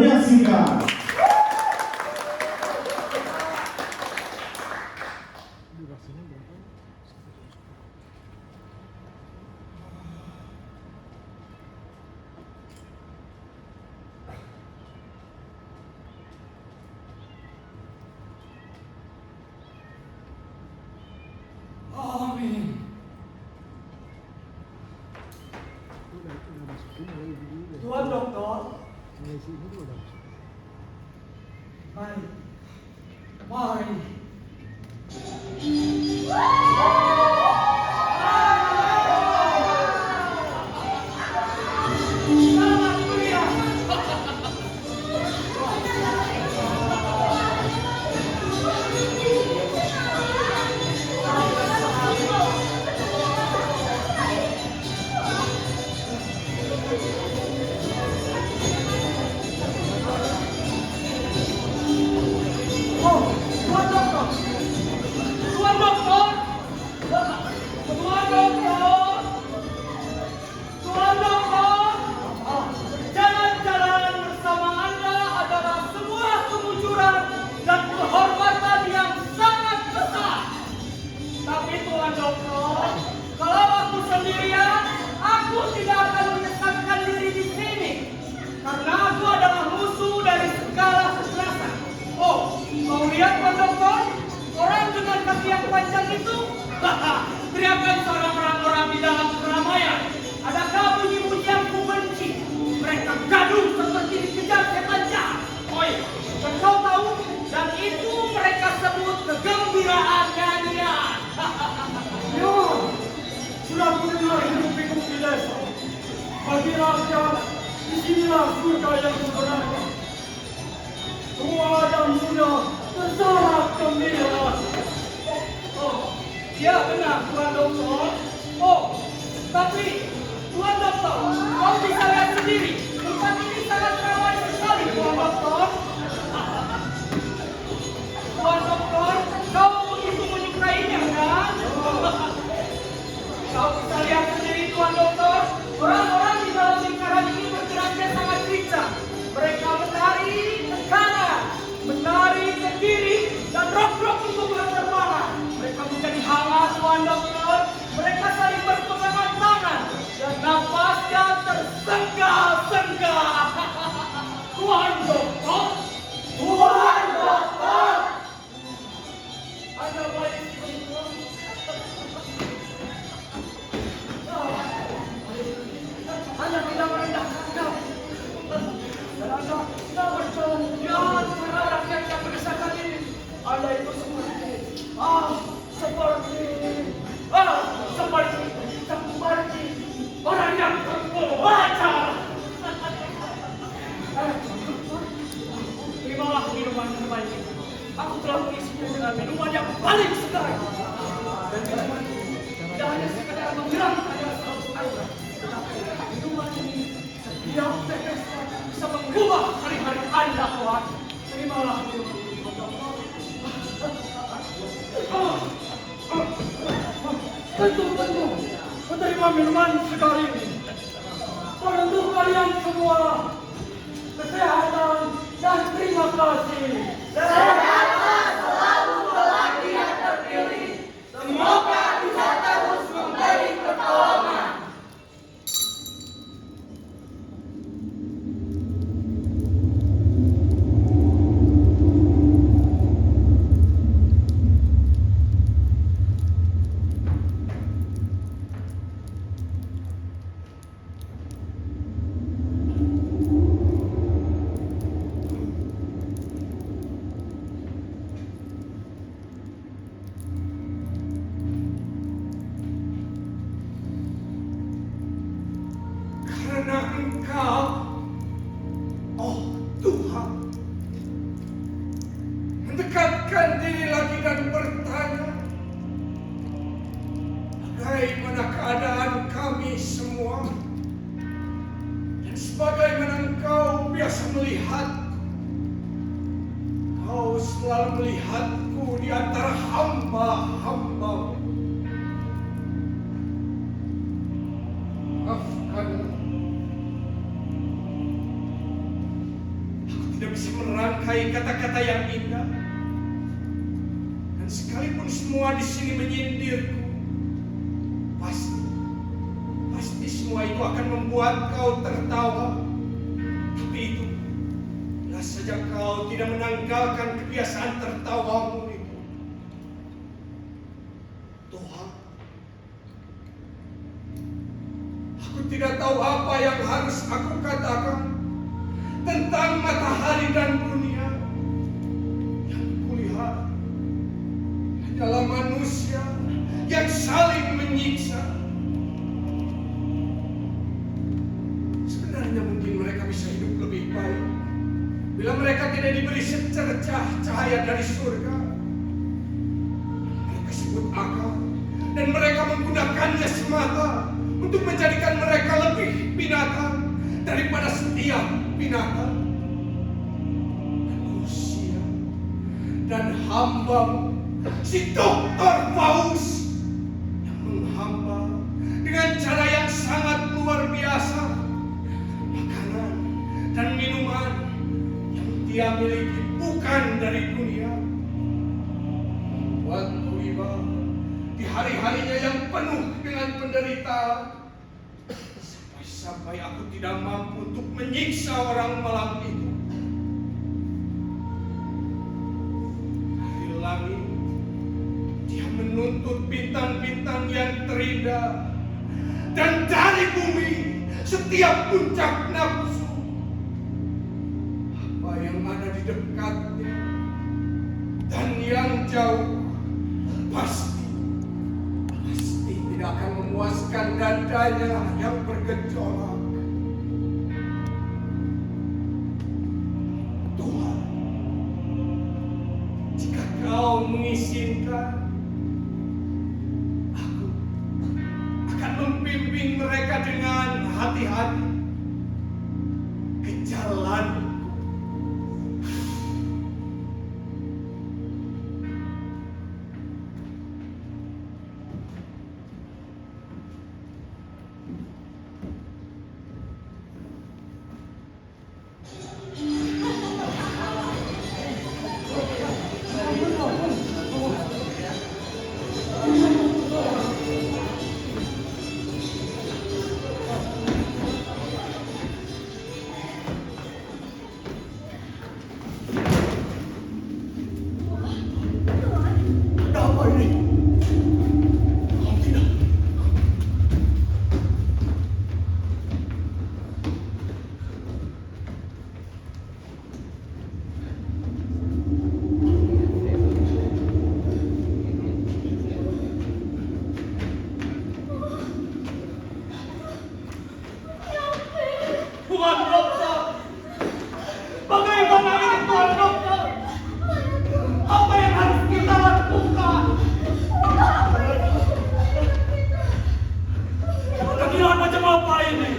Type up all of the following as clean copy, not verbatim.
menyaksikan. Amin. Tuan Doktor. Mari. Mari. Selamat kuliah. Oh, Tuan Doktor. Tuan Doktor. Tuan Doktor. Tuan Doktor. Jalan-jalan bersama Anda adalah sebuah kemujuran dan kehormatan yang sangat besar. Tapi Tuan Doktor, kalau aku sendirian, aku tidak akan menyesatkan diri di sini. Karena aku adalah musuh dari segala kekerasan. Oh, mau lihat Tuan Doktor? Orang dengan kaki yang panjang itu? Teriakan seorang orang-orang di dalam keramaian. Adakah bunyi-bunyi yang ku benci? Mereka gaduh seperti dikejar setan jahat. Oh iya, dan kau tahu? Dan itu mereka sebut kegembiraan nyanyian. Ya, sudah mendengar hidup-hidup di desa. Bagi rakyat, disinilah surga yang sebenarnya. Tua dan muda bersorak gembira. Oh, iya benar Tuan Doktor. Oh, tapi Tuan Doktor, kau bisa lihat sendiri. Tempat ini sangat ramai sekali Tuan Doktor. Tuan Doktor, kau begitu menyukainya kan? Kau bisa lihat sendiri Tuan Doktor. Orang-orang di dalam lingkaran ini bergeraknya sangat lincah. Mereka menari ke kanan, menari ke kiri, dan rok-rok untuk berterbangan. Mereka menjadi hangat Tuan Doktor. Mereka saling berpegangan tangan dan napasnya tersenggah-senggah. Tuan Doktor, Tuan Doktor. Anda baik betul. Anda tidak merendahkan. Dan Anda tidak berjalan kepada rakyat yang berdesakan ini. Anda itu seperti orang yang terbaca. Terimalah minuman terbaik ini. Aku telah mengisinya dengan minuman yang paling segar. Dan minuman ini tidak hanya sekedar menghilangkan rasa haus Anda, tetapi minuman ini setiap tetesnya bisa mengubah hari-hari Anda, Tuhan. Terimalah minuman ini. Tentu menerima minuman segar ini. Dan untuk kalian semua, kesehatan dan terima kasih. Sehatlah selalu lelaki yang terpilih. Semoga bisa terus memberi pertolongan. Karena Engkau, oh Tuhan, mendekatkan diri lagi dan bertanya, bagaimana keadaan kami semua? Dan sebagaimana Engkau biasa melihat, Kau selalu melihatku di antara hamba-hamba. Maafkanlah. tidak bisa merangkai kata-kata yang indah. Dan sekalipun semua di sini menyindirku, pasti semua itu akan membuat kau tertawa. Tapi itu, bila saja kau tidak menanggalkan kebiasaan tertawamu itu. Tuhan, aku tidak tahu apa yang harus aku katakan tentang matahari dan dunia. Yang kulihat hanyalah manusia yang saling menyiksa. Sebenarnya mungkin mereka bisa hidup lebih baik bila mereka tidak diberi secercah cahaya dari surga. Mereka sebut akal, dan mereka menggunakannya semata untuk menjadikan mereka lebih binatang daripada setiap binatang. Manusia dan hamba si Dr. Faust yang menghamba dengan cara yang sangat luar biasa. Makanan dan minuman yang dia miliki bukan dari dunia. Waktu iba di hari-harinya yang penuh dengan penderitaan, sampai aku tidak mampu untuk menyiksa orang malam itu. Dari langit, dia menuntut bintang-bintang yang terindah, dan dari bumi setiap puncak nafsu. Apa yang ada di dekatnya dan yang jauh pasti tidak akan memuaskan dadanya yang bergejolak. Tuhan, jika kau mengizinkan, aku akan membimbing mereka dengan hati-hati ke jalan. Tuan Dokter, bagaimana ini Tuan Dokter? Apa yang harus kita lakukan? Kegilaan macam apa ini?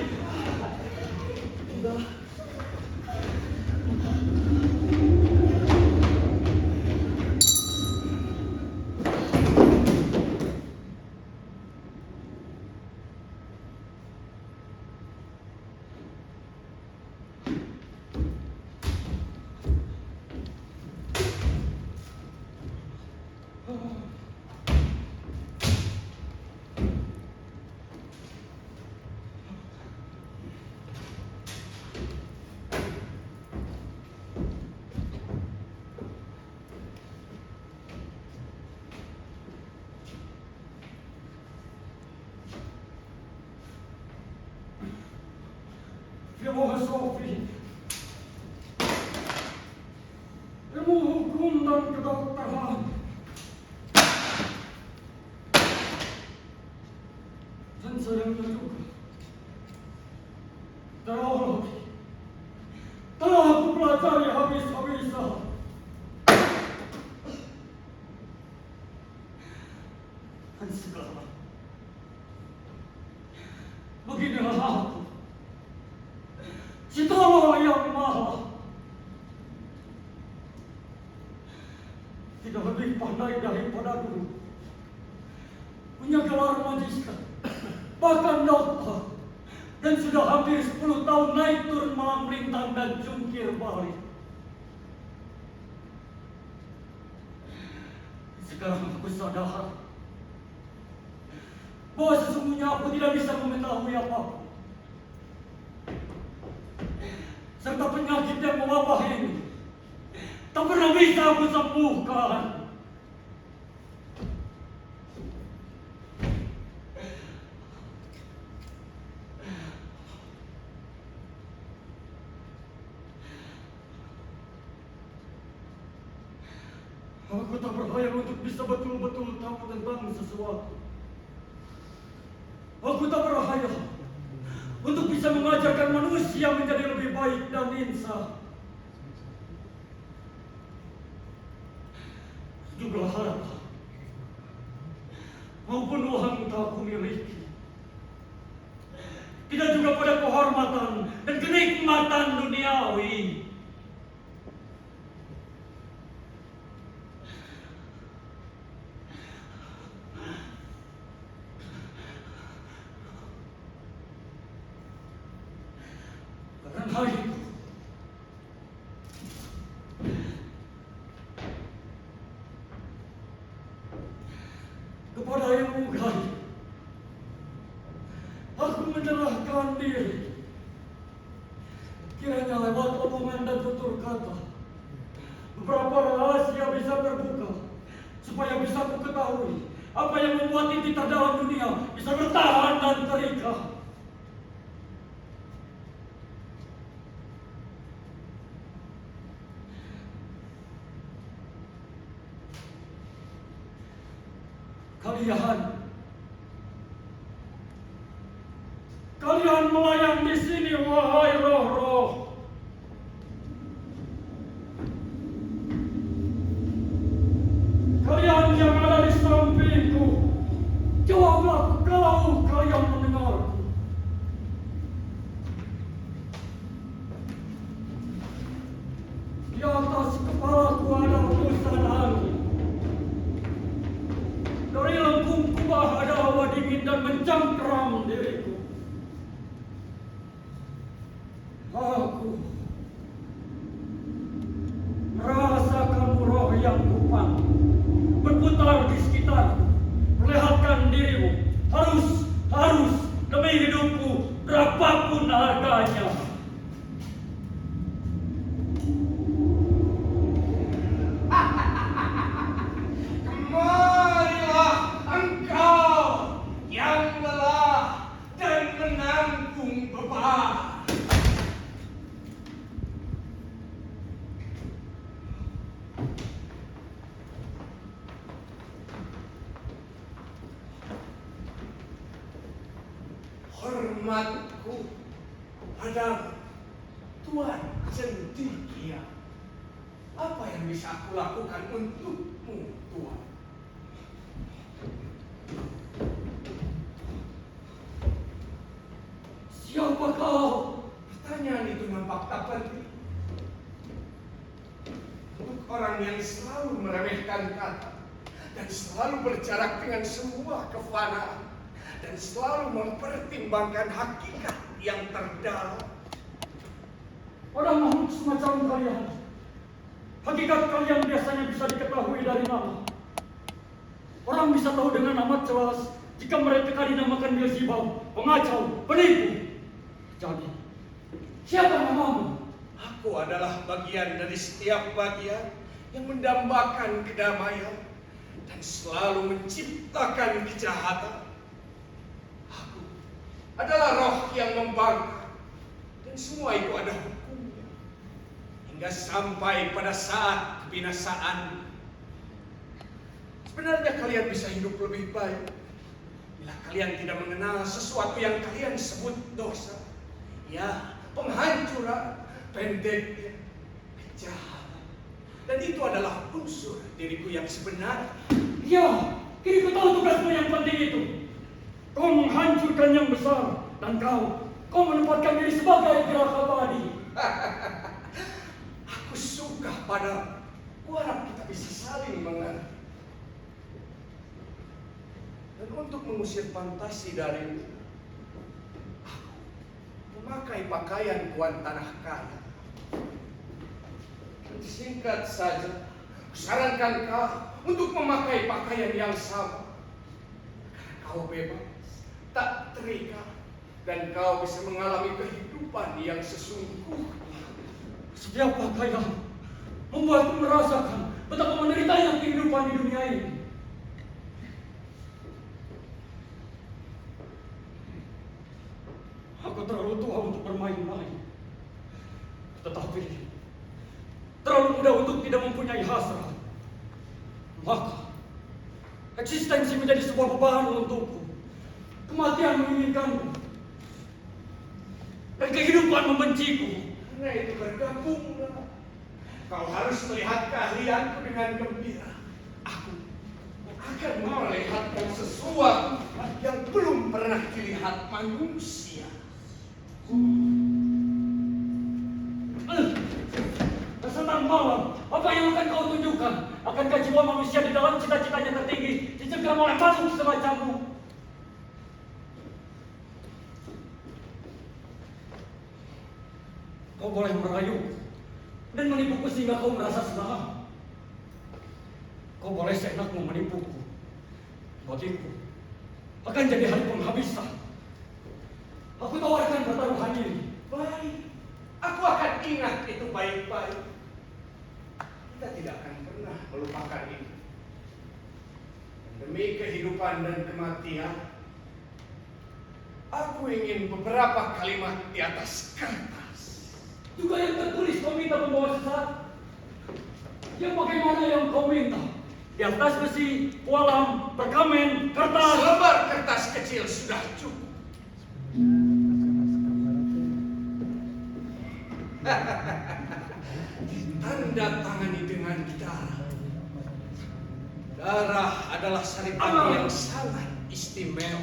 Filosofi, ilmu hukum dan kedokteran, dan sayangnya juga teologi telah aku pelajari habis-habisan. Dan sekarang beginilah aku, si Allah yang maha, tidak lebih pandai daripada dulu, punya gelar magister, bahkan doktor, dan sudah hampir 10 tahun naik turun malam melintang dan jungkir balik. Sekarang aku sadar bahwa sesungguhnya aku tidak bisa mengetahui apa-apa. Serta penyakit yang mewabah ini tak pernah bisa aku sembuhkan. Aku tak berhayal untuk bisa betul-betul tahu tentang sesuatu. Aku tak berhayal untuk bisa mengajarkan manusia menjadi lebih baik dan insaf. Jumlah harta maupun uang tak aku miliki. Tidak juga pada kehormatan dan kenikmatan duniawi. Karena itu, kepada yang menghargai, aku menyerahkan diri. Kiranya lewat omongan dan tutur kata, beberapa rahasia bisa terbuka, supaya bisa aku ketahui apa yang membuat inti terdalam dunia bisa bertahan dan terikat. Kalian melayang di sini, wahai roh-roh. Kalian yang ada di sampingku, jawablah kalau kalian mendengarku. Di atas kepalaku ada hembusan angin. Dari lengkungku ada hawa dingin dan mencengkeram diriku. Aku merasakan roh yang kupang berputar di sekitarku. Perlihatkan dirimu, harus demi hidupku berapapun harganya. Kemarilah engkau yang lelah dan menanggung beban. Hormatku pada Tuan Cendekia. Apa yang bisa aku lakukan untukmu, Tuan? Siapa kau? Pertanyaan itu nampak tak penting. Untuk orang yang selalu meremehkan kata dan selalu berjarak dengan semua kefanaan dan selalu mempertimbangkan hakikat yang terdalam. Pada makhluk semacam kalian, hakikat kalian biasanya bisa diketahui dari nama. Orang bisa tahu dengan amat jelas jika mereka dinamakan Beelzebub, pengacau, penipu. Jadi, siapa namamu? Aku adalah bagian dari setiap bagian yang mendambakan kedamaian dan selalu menciptakan kejahatan. Aku adalah roh yang membangkang dan semua itu ada hukumnya. Hingga sampai pada saat kebinasaan. Sebenarnya kalian bisa hidup lebih baik bila kalian tidak mengenal sesuatu yang kalian sebut dosa. Ya, penghancuran, pendeknya, kejahatan. Dan itu adalah unsur diriku yang sebenarnya. Ya, kini kau tahu tugasmu yang penting itu. Kau menghancurkan yang besar dan kau menempatkan diri sebagai gerak abadi. Aku suka pada. Aku harap kita bisa saling mengerti. Dan untuk mengusir fantasi darimu, aku memakai pakaian tuan tanah kaya. Dan singkat saja, Kusarankan kau untuk memakai pakaian yang sama. Karena kau bebas, tak terikat, dan kau bisa mengalami kehidupan yang sesungguhnya. Setiap pakaian membuatku merasakan betapa menderitanya kehidupan di dunia ini. Aku terlalu tua untuk bermain-main, tetapi terlalu muda untuk tidak mempunyai hasrat. Maka eksistensi menjadi sebuah beban untukku. Kematian menginginkanku, dan kehidupan membenciku. Karena itu bergabunglah. Kau harus melihat keahlianku dengan gembira. Aku akan memperlihatkan sesuatu yang belum pernah dilihat manusia. Kesenang malam, apa yang akan kau tunjukkan? Akankah jiwa manusia di dalam cita-citanya tertinggi dicengkram oleh makhluk semacammu? Kau boleh merayu dan menipuku sehingga kau merasa senang. Kau boleh seenakmu menipuku. Bagiku akan jadi hari penghabisan. Aku tawarkan pertaruhan ini. Baik, aku akan ingat itu baik-baik. Kita tidak akan pernah melupakan itu. Demi kehidupan dan kematian, aku ingin beberapa kalimat di atas kertas. Juga yang tertulis kau minta membawa sesat. Yang bagaimana yang kau minta? Di atas besi, walam, perkamen, kertas. Selebar kertas kecil sudah cukup. Tanda tangani dengan darah. Darah adalah saripan yang sangat istimewa.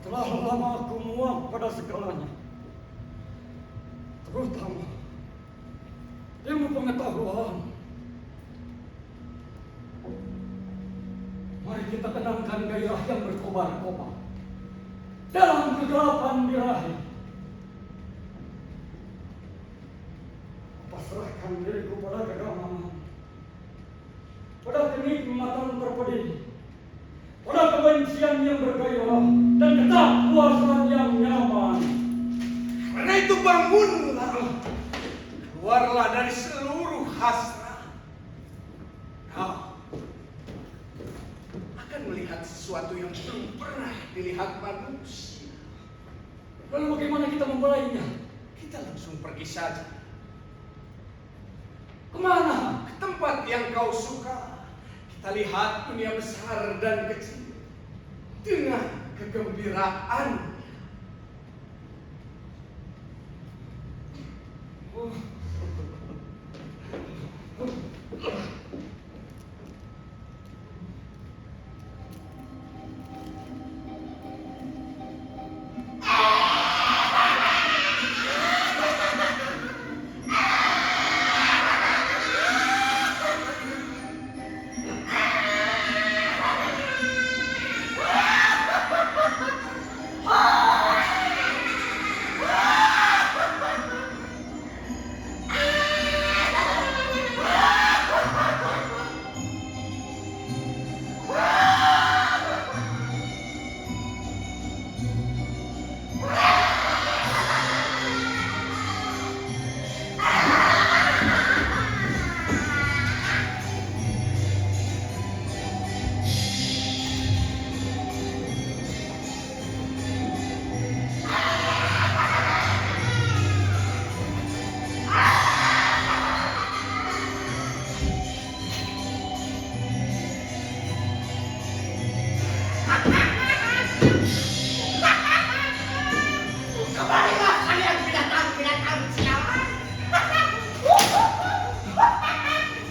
Telah lama aku muak pada segalanya, terutama ilmu pengetahuan. Mari kita tenangkan gairah yang berkobar-kobar dalam kegelapan birahi. Pasrahkan diriku pada kegagalan, pada kenikmatan terpedih, pada kebencian yang bergairah, dan ketidakpuasan yang nyaman. Karena itu bangunlah, keluarlah dari seluruh hasrat. Kau akan melihat sesuatu yang belum pernah dilihat manusia. Lalu bagaimana kita membelainya? Kita langsung pergi saja. Kemana? Ke tempat yang kau suka. Kita lihat dunia besar dan kecil dengan kegembiraan. Kembalilah kalian binatang-binatang sialan.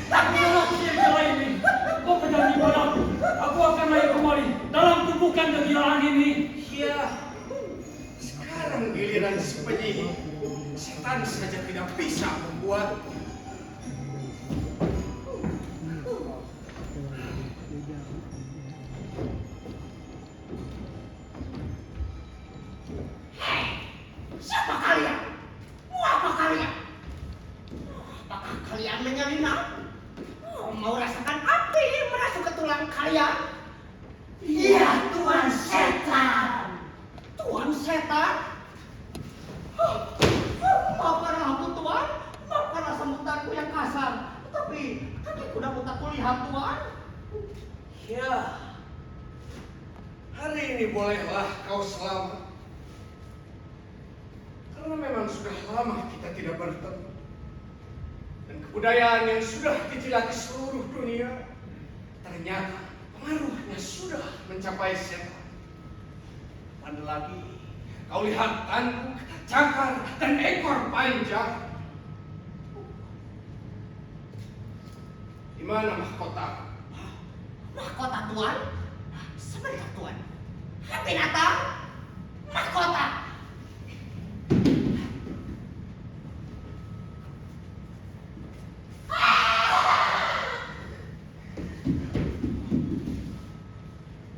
Bukan aku yang salah ini. Kau berjanji padaku, aku akan lahir kembali dalam tumpukan kegilaan ini. Ya, sekarang giliran si penyihir. Setan saja tidak bisa membuat. selamat. Karena memang sudah lama kita tidak bertemu. Dan kebudayaan yang sudah dijilati seluruh dunia, ternyata pengaruhnya sudah mencapai setan. Dan lagi, kau lihat tanduk, cakar, dan ekor panjang. Di mana mahkota? Mahkota Tuan? Sebentar Tuan. Binatang? Mahkota?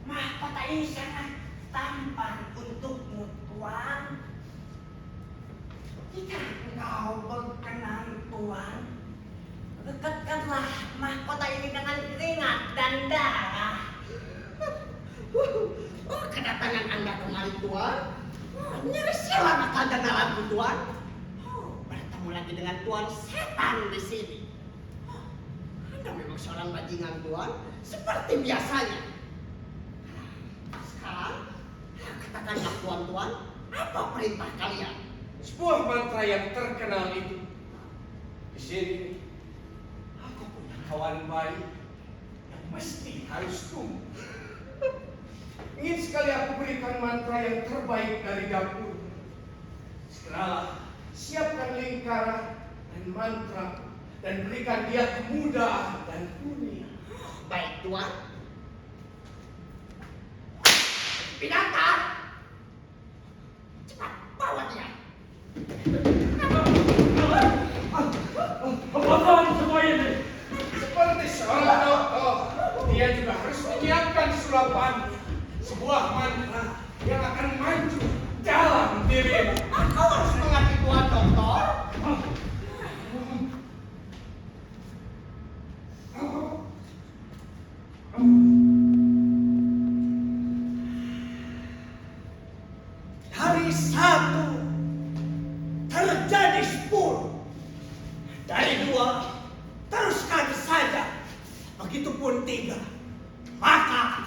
Mahkota ini sangat tampan untukmu Tuan. Jika engkau berkenan Tuan, dekatkanlah mahkota ini dengan keringat dan darah. Kedatangan Anda kemari Tuan, nyerisilah akal dan dalamku Tuan. Bertemu lagi dengan Tuan setan di sini. Anda memang seorang bajingan Tuan, seperti biasanya. Sekarang, katakanlah Tuan, apa perintah kalian? Sebuah mantra yang terkenal itu. Di sini, aku punya kawan baik yang mesti harus tumbuh. Ingin sekali aku berikan mantra yang terbaik dari dapur. Segeralah, siapkan lingkaran dan mantra dan berikan dia kemudahan dan dunia. Baik Tuan. Binatang, cepat bawa dia. Apaan semua ini? Seperti seorang dokter, dia juga harus menyiapkan sulapan. Sebuah mantra yang akan maju dalam dirimu. Kau harus mengerti Tuan Dokter. Dari 1 terjadi 10. Dari 2 teruskan saja. Begitupun 3. Maka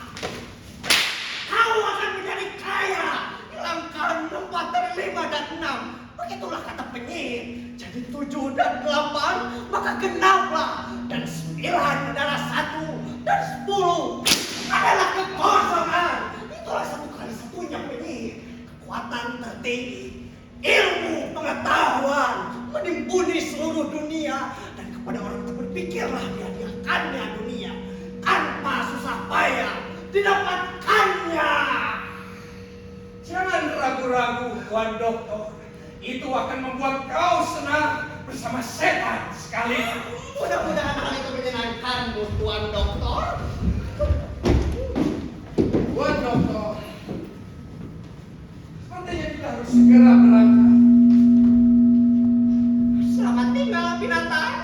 kau akan menjadi kaya. Langkah 4 dari 5 dan 6. Begitulah kata penyihir. Jadi 7 dan 8 maka genaplah. Dan 9 adalah 1 dan 10 adalah kekosongan. Itulah satu kali satunya penyihir. Kekuatan tertinggi, ilmu pengetahuan menimbuni seluruh dunia, dan kepada orang itu berpikirlah dihadiahkannya dunia tanpa susah payah didapatkannya. Jangan ragu-ragu, Tuan Dokter. Itu akan membuat kau senang bersama setan sekali. Mudah-mudahan hal itu menyenangkanmu, Tuan Dokter. Tuan Dokter, sepertinya kita harus segera berangkat. Selamat tinggal, binatang.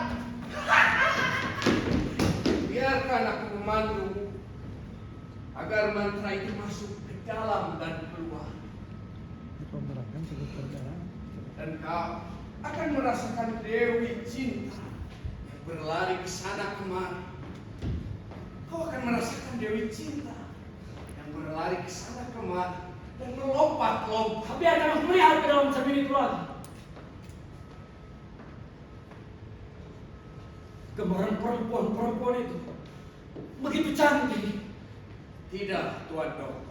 Biarkan aku memandu agar mantra itu masuk ke dalam dan keluar. Dan kau akan merasakan Dewi Cinta yang berlari ke sana kemari. Kau akan merasakan Dewi Cinta yang berlari ke sana kemari dan melompat-lompat. Tapi akan aku melihat ke dalam cermin itu lagi. Gambaran perempuan itu begitu cantik. Tidak, Tuan Dokter.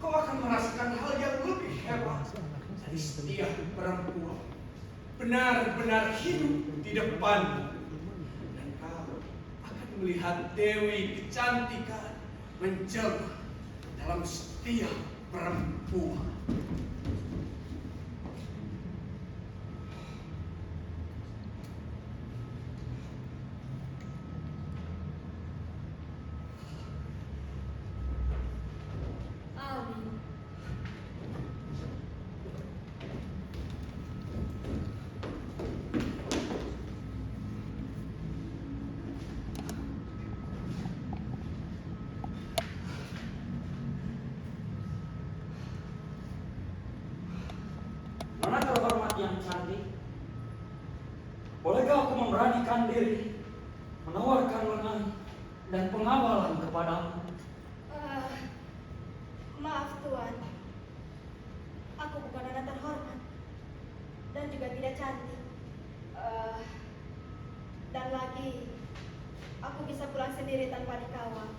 Kau akan merasakan hal yang lebih hebat dari setiap perempuan. Benar-benar hidup di depanmu. Dan kau akan melihat Dewi kecantikan menjelma dalam setiap perempuan. Nona terhormat yang cantik, bolehkah aku memberanikan diri menawarkan lengan dan pengawalan kepadamu? Maaf Tuan, dan juga tidak cantik. Dan lagi, aku bisa pulang sendiri tanpa dikawal.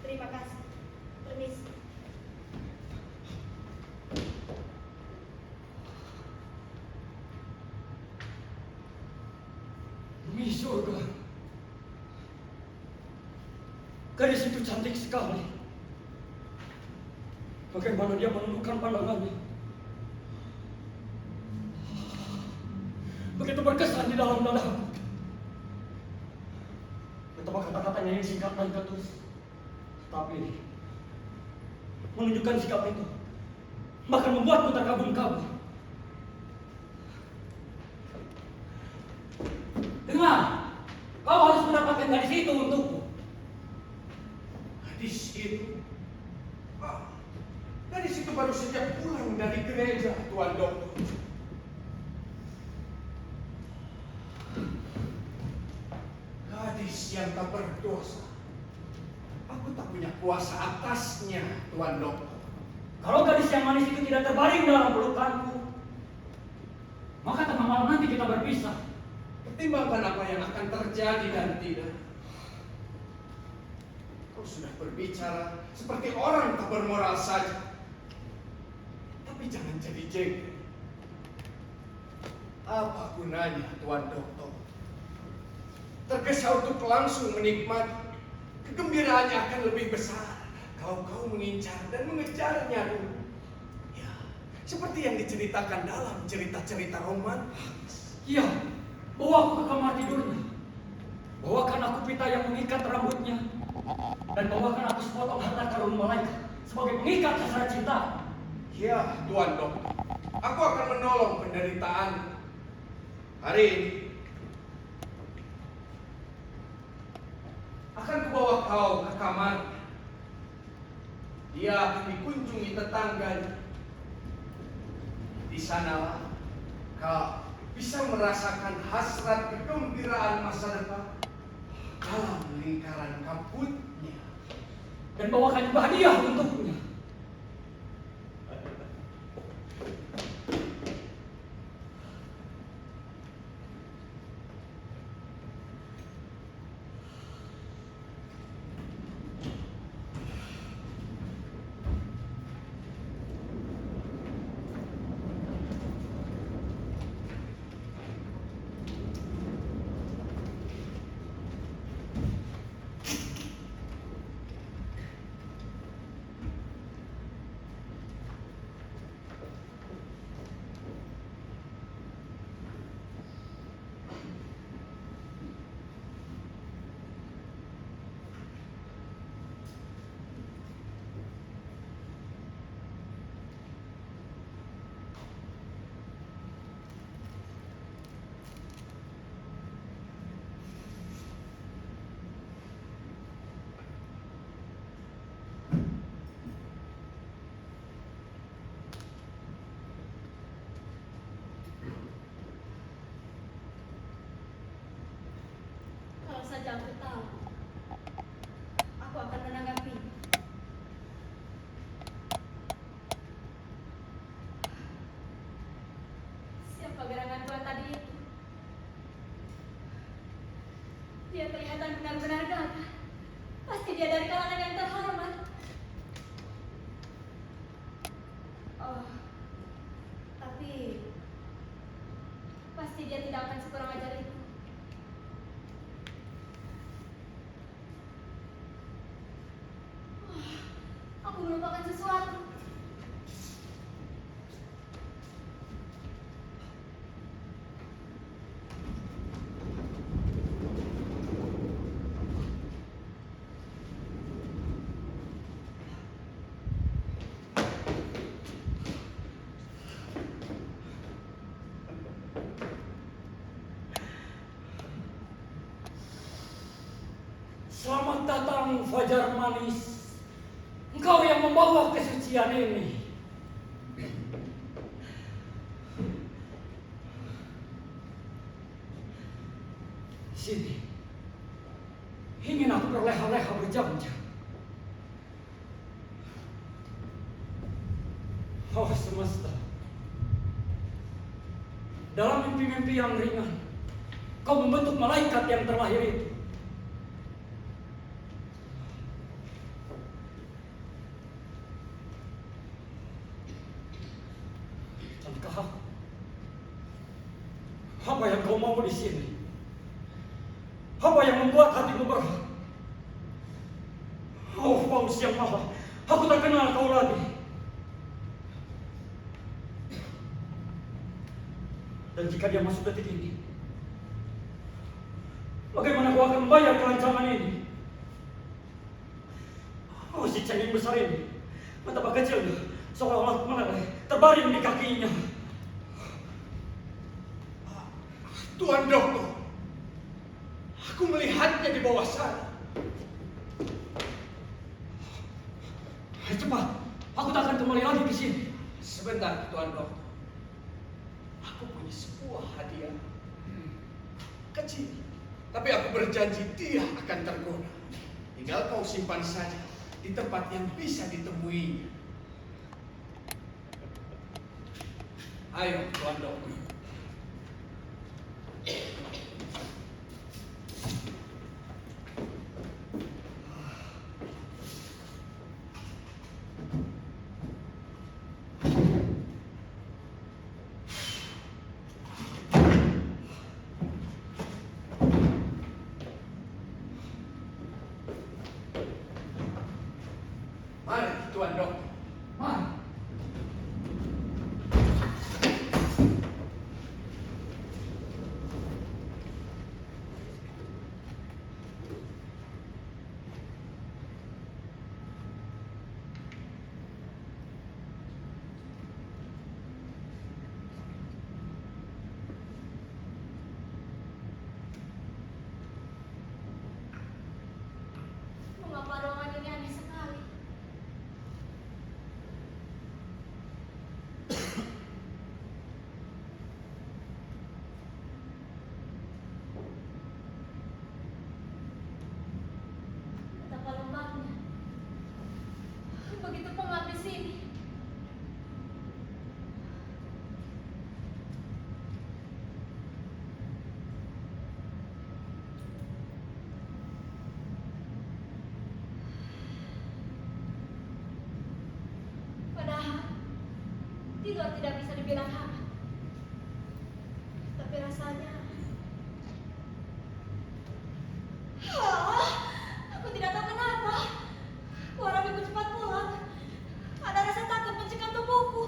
Terima kasih. Permisi. Demi surga, gadis itu cantik sekali. Bagaimana dia menundukkan pandangannya? Begitu berkesan di dalam dadaku. Betapa kata-katanya yang singkat dan ketus, tapi menunjukkan sikap itu bahkan membuatku terkagum-kagum. Dengar, kau harus mendapatkan gadis itu untukku. Gadis itu? Ah, gadis itu baru saja pulang dari gereja, Tuan Dokter. Gadis yang tak berdosa. Aku tak punya kuasa atasnya, Tuan Dokter. Kalau gadis yang manis itu tidak terbaring dalam pelukanku, maka tengah malam nanti kita berpisah. Pertimbangkan apa yang akan terjadi dan tidak. Kau sudah berbicara seperti orang tak bermoral saja. Tapi jangan jadi jengkel. Apa gunanya, Tuan Dokter? Tergesa untuk langsung menikmati. Kegembiraannya akan lebih besar kalau kau mengincar dan mengejarnya dulu. Ya, seperti yang diceritakan dalam cerita-cerita romantis. Iya, bawa aku ke kamar tidurnya. Bawakan aku pita yang mengikat rambutnya. Dan bawakan aku sepotong harta karun malaikat sebagai pengikat hasrat cinta. Ya, Tuan Dokter. Aku akan menolong penderitaan. Hari ini akan kubawa kau ke kamar. Dia akan dikunjungi tetangganya. Di sana kau bisa merasakan hasrat kegembiraan masa depan dalam lingkaran kabutnya. Dan bawakan juga hadiah untuknya. Kalau saja aku tahu, aku akan menanggapi. Siapa gerangan tua tadi itu? Dia kelihatan benar-benar gagah. Pasti dia dari kalangan yang terhormat. Oh, tapi pasti dia tidak akan sekurang ajar itu. Aku melupakan sesuatu. Selamat datang Fajar Manis. Engkau yang membawa kesucian ini. Sini. Ingin aku berleha-leha berjam-jam. Oh semesta. dalam mimpi-mimpi yang ringan, kau membentuk malaikat yang terlahir itu. Cangkah, apa yang kau mau di sini? Apa yang membuat hatimu berat? Oh, Paus yang maha, aku tak kenal kau lagi. Dan jika dia masuk detik ini, bagaimana kau akan membayar kelancangan ini? Oh, si cengeng besar ini, betapa kecilnya, seolah-olah mana terbaring di kakinya. Tuan Dokter, aku melihatnya di bawah sana. Cepat, aku tak akan kembali lagi ke sini. Sebentar, Tuan Dokter. Aku punya sebuah hadiah. Kecil, tapi aku berjanji dia akan terguna. Tinggal kau simpan saja di tempat yang bisa ditemuinya. Ayo, Tuan Dokter. Mari, Tuan Dokter. Mari. Mengapa ruangan ini aneh sekali? Betapa lembabnya. Begitu pengap di sini. Padahal tidur tidak bisa dibilang hangat. Tapi rasanya aku tidak tahu kenapa. Waramiku cepat pulang. Ada rasa takut mencekam tubuhku.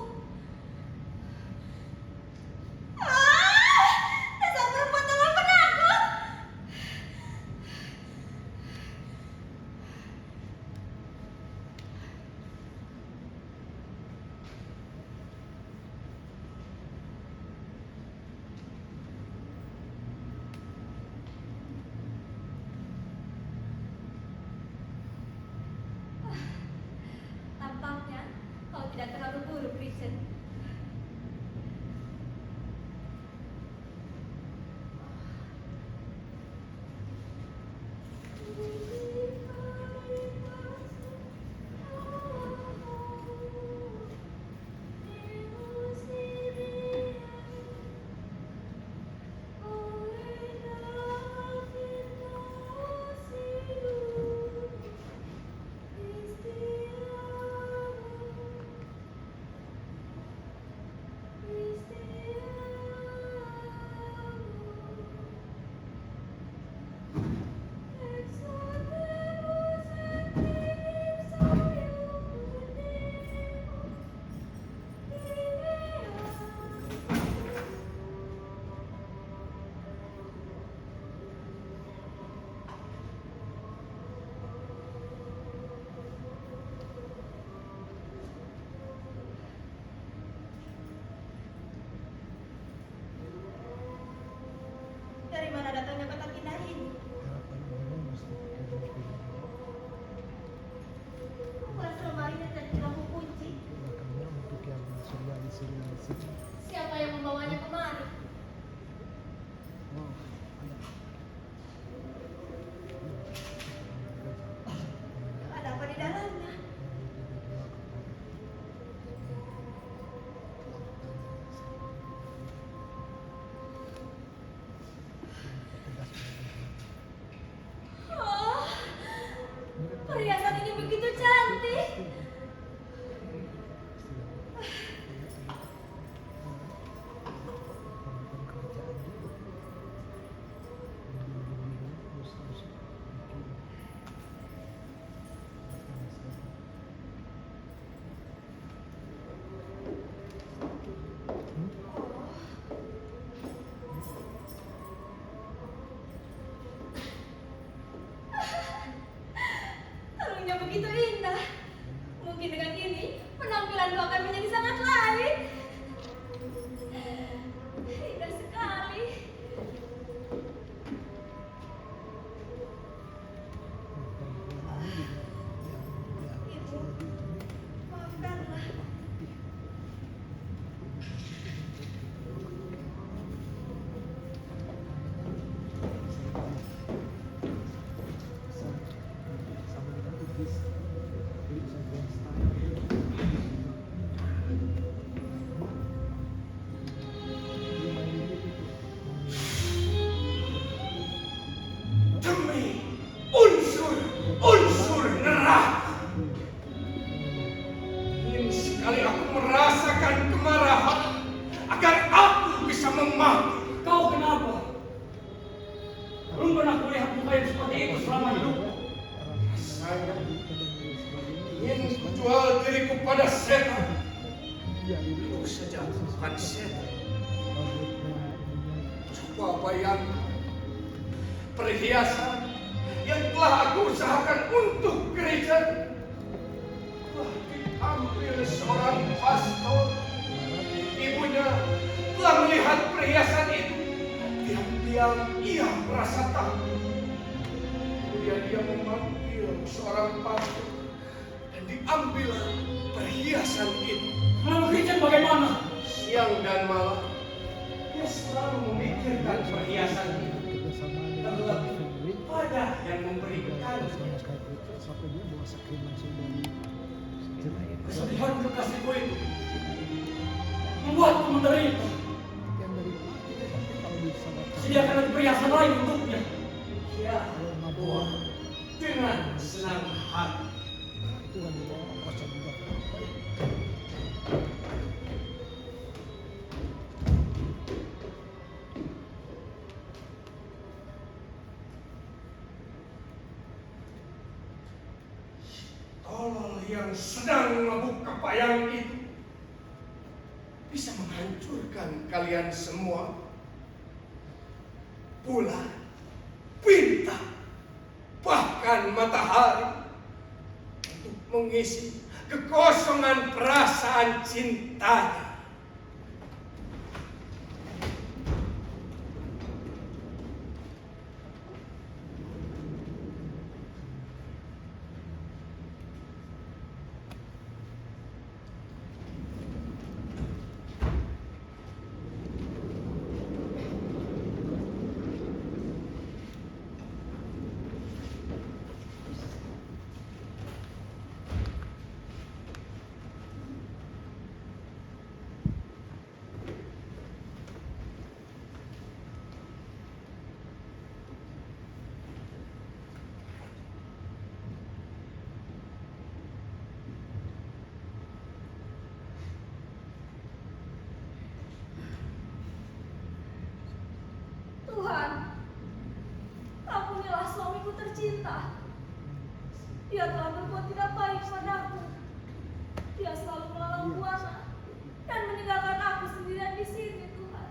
Dasar perempuan tolong penakut. Tampaknya kau tidak terlalu buruk, Richard. Dari mana datangnya kotak indah ini? Bukan lemarinya dan tidak kunci. Siapa yang membawanya kemari? Ada apa di dalamnya? unsur neraka. Ingin sekali aku merasakan kemarahan agar aku bisa memaki. Kau kenapa? Belum pernah kulihat muka yang seperti itu selama hidupku. Saya ingin jual diriku pada setan. Aku saja bukan setan. Coba bayangkan perhiasan yang telah aku usahakan untuk gereja telah diambil seorang pastor. Ibunya telah melihat perhiasan itu. Diam-diam ia merasa takut. Kemudian dia memanggil seorang pastor dan diambil perhiasan itu. Lalu Christian bagaimana? Siang dan malam dia selalu memikirkan perhiasan itu. Terlebih pada yang memberikan. Kesedihan kekasihku itu membuatku menderita. Sediakan lagi perhiasan lain untuknya. Ya, Tuhan, dengan senang hati. Tolol yang sedang membuka payang itu bisa menghancurkan kalian semua. Bulan, bintang, bahkan matahari untuk mengisi kekosongan perasaan cintanya. Tuhan, ampunilah suamiku tercinta. Dia telah berbuat tidak baik padaku. Dia selalu melalang buana dan meninggalkan aku sendirian di sini, Tuhan.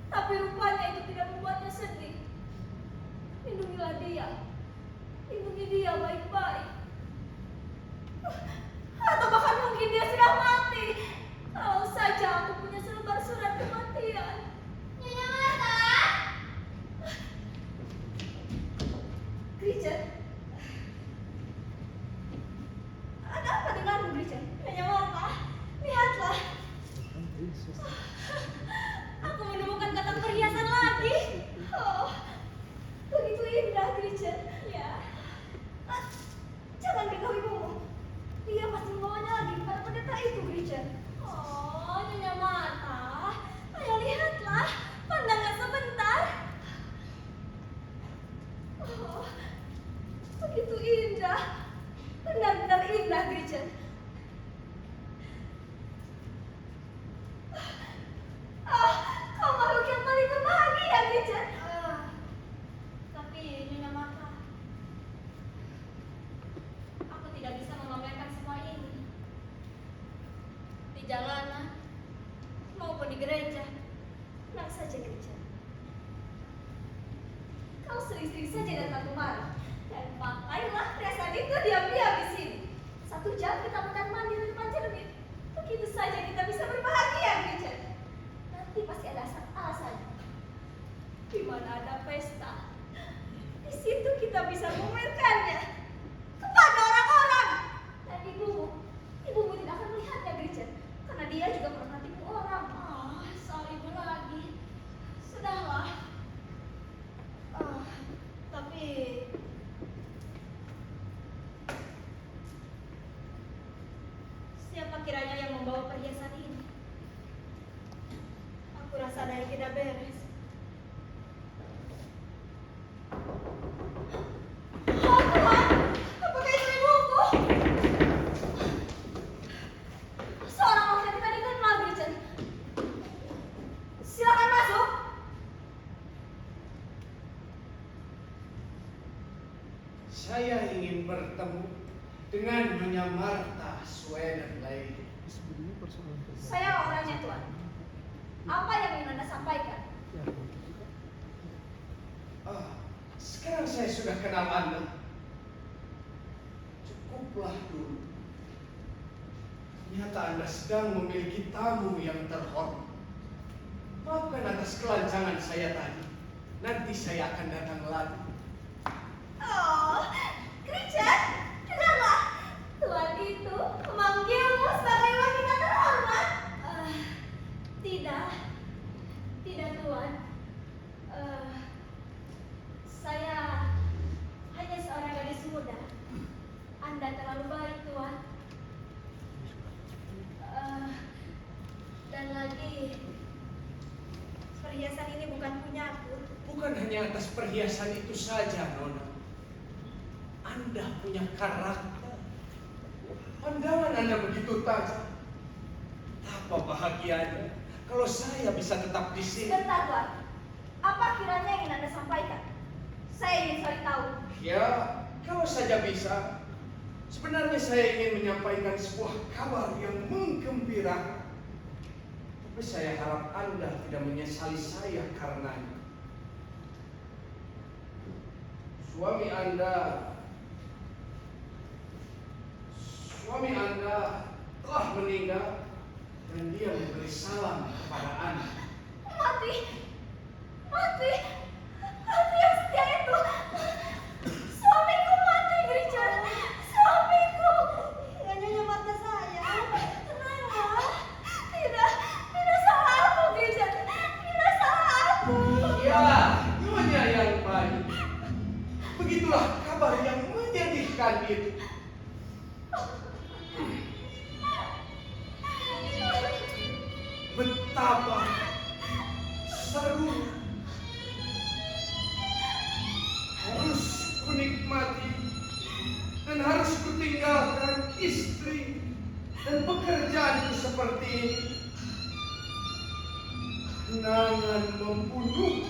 Tapi rupanya itu tidak membuatnya sedih. Lindungilah dia. Lindungi dia baik-baik. Atau bahkan mungkin dia sudah mati. Kalau saja aku punya selembar surat kematian. Nyonya Marta! Richard, ada apa denganmu, Richard? Nyonya Marta, lihatlah. Aku menemukan kata perhiasan lagi. Oh, begitu indah, Richard. Ya. Jangan beritahu ibumu. Dia pasti membawanya lagi kepada pendeta itu, Richard. Oh, Nyonya Marta, ayo lihatlah. Pandanglah sebentar. Oh, begitu indah. Benar-benar indah, Richard. Ah, kau makhluk yang paling berbahagia, Richard. Tapi Nyonya Marta, aku tidak bisa memamerkan semua ini di jalanan maupun di gereja. Tenang saja, Richard. Kau sering-sering saja datang kemari dan pakailah perhiasan itu diam-diam di sini. 1 jam kita makan mandi di depan cermin. Begitu saja kita bisa berbahagia, Richard. Nanti pasti ada alasan. Di mana ada pesta, di situ kita bisa memamerkannya kepada orang-orang. Dan ibumu tidak akan melihatnya, Richard, karena dia juga pernah tipu orang. Soal ibu lagi. Sudahlah. Tapi siapa kiranya yang membawa perhiasan ini? Aku rasa ada yang tidak beres. Oh Tuhan, bertemu dengan Nyonya Martha Swedenley. Saya orangnya, Tuan. Apa yang ingin Anda sampaikan? Sekarang saya sudah kenal Anda. Cukuplah dulu. Ternyata Anda sedang memiliki tamu yang terhormat. Maafkan atas kelancangan saya tadi. Nanti saya akan datang lagi. Oh, Richard, dengarlah. Tuan itu memanggilmu sebagai wanita terhormat. Tidak, tidak Tuan. Saya hanya seorang gadis muda. Anda terlalu baik, Tuan. Dan lagi, perhiasan ini bukan punyaku. Bukan hanya atas perhiasan itu saja, Nona. Anda punya karakter. Pandangan Anda begitu tajam. Apa bahagianya kalau saya bisa tetap di sini. Sebentar, Tuan. Apa kiranya yang ingin Anda sampaikan? Saya ingin sekali tahu. Ya, kalau saja bisa. Sebenarnya saya ingin menyampaikan sebuah kabar yang menggembirakan. Tapi saya harap Anda tidak menyesali saya karenanya. Suami Anda telah meninggal dan dia memberi salam kepada Anda. Mati yang setia itu. Suamiku mati, Richard. Suamiku. Nyonya mata saya. Tenanglah. Tidak salah aku, Richard. Tidak salah aku. Ya, Nyonya yang baik. Begitulah kabar yang menyedihkan itu. Betapa seru. Harus kunikmati dan harus kutinggalkan istri dan pekerjaanku seperti ini. Kenangan membunuh.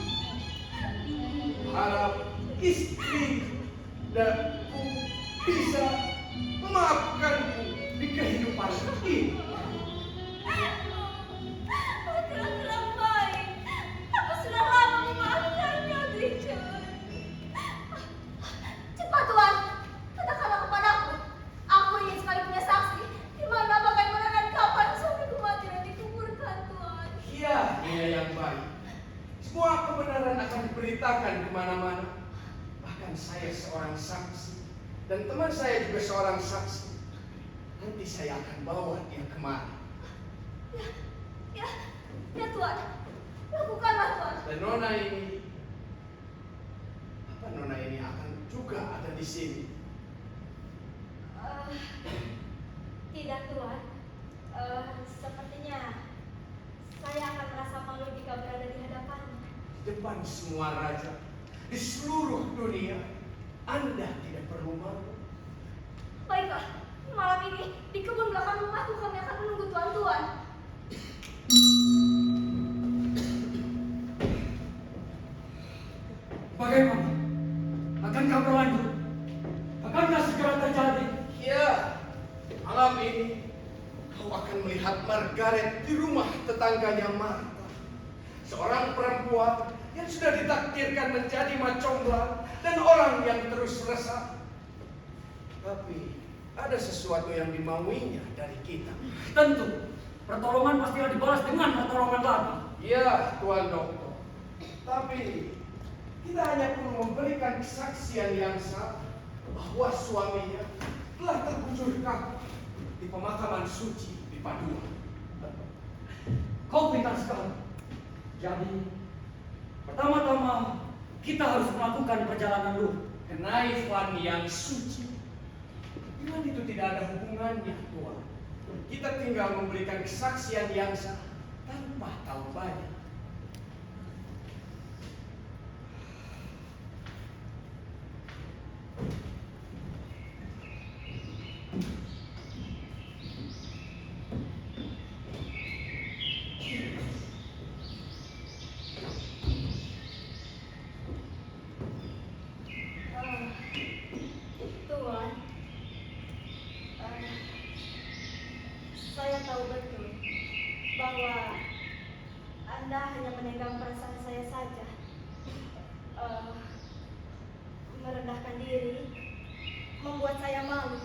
Harap istri dan ku bisa memaafkanku di kehidupan ini. Laki-laki yang baik. Aku sudah lama memaafkannya, Richard. Cepat, Tuan. Katakanlah kepadaku. Aku ingin sekali punya saksi. Di mana, bagaimana, dan kapan suamiku mati dan dikuburkan, Tuan. Iya, Nyonya yang baik. Semua kebenaran akan diberitakan kemana-mana. Bahkan saya seorang saksi. Dan teman saya juga seorang saksi. Nanti saya akan bawa dia kemari. Ya, Tuan. Lakukanlah, Tuan. Dan Nona ini akan juga ada di sini. Tidak, Tuan. Sepertinya saya akan merasa malu jika berada di hadapannya. Di depan semua raja di seluruh dunia, Anda tidak perlu malu. Baiklah, malam ini di kebun belakang rumahku kami akan menunggu tuan-tuan. Bagaimana? Akankah berlanjut? Akankah segera terjadi? Ya, malam ini kau akan melihat Margaret di rumah tetangganya Martha. Seorang perempuan yang sudah ditakdirkan menjadi macomblang dan orang yang terus resah. Tapi ada sesuatu yang dimauinya dari kita. Tentu, pertolongan pastilah dibalas dengan pertolongan lagi. Ya, Tuan Dokter. Tapi kita hanya perlu memberikan kesaksian yang sah bahwa suaminya telah terkubur kaku di pemakaman suci di Padua. Kau pintar sekali. Jadi, pertama-tama kita harus melakukan perjalanan dulu. Kenaifan yang suci. Iman itu tidak ada hubungannya, Tuan. Kita tinggal memberikan kesaksian yang sah tanpa tahu banyak. Tuan, hanya menenggang perasaan saya saja. Merendahkan diri, membuat saya malu.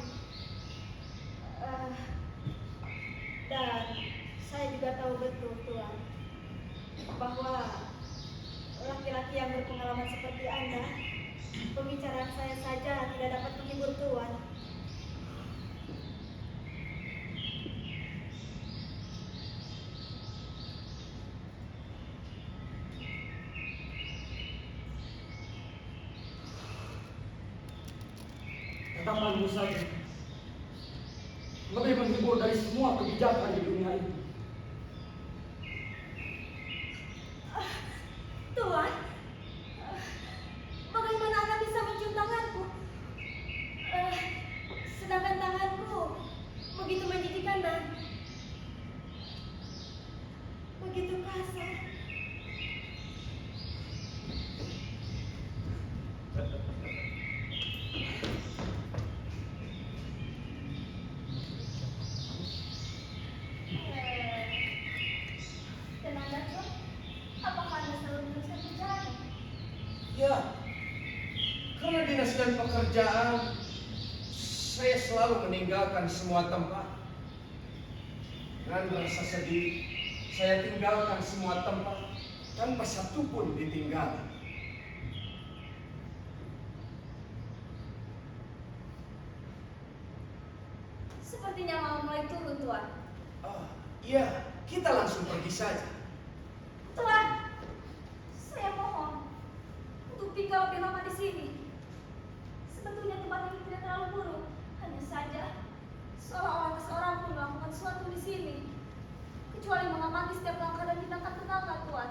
Dan saya juga tahu betul, Tuan, bahwa laki-laki yang berpengalaman seperti Anda, pembicaraan saya saja tidak dapat menghibur Tuan. Katakanmu saja lebih menghibur dari semua kebijakan di dunia ini. Tuan, bagaimana Anda bisa mencium tanganku? Sedangkan tanganku begitu menjijikan dan begitu kasar. Dan Anda, Tuan, apakah Anda selalu meneruskan kerjaan? Ya, karena dinas dan pekerjaan, saya selalu meninggalkan semua tempat. Dengan rasa sedih, saya tinggalkan semua tempat tanpa satu pun ditinggalkan. Sepertinya malam mulai turun, Tuan. Iya, kita langsung pergi saja. Tuan, saya mohon untuk tinggal lebih lama di sini. Sebetulnya tempat ini tidak terlalu buruk, hanya saja seolah-olah seorang pun melakukan sesuatu di sini, kecuali mengamati setiap langkah dan tindakan tetangga, Tuan.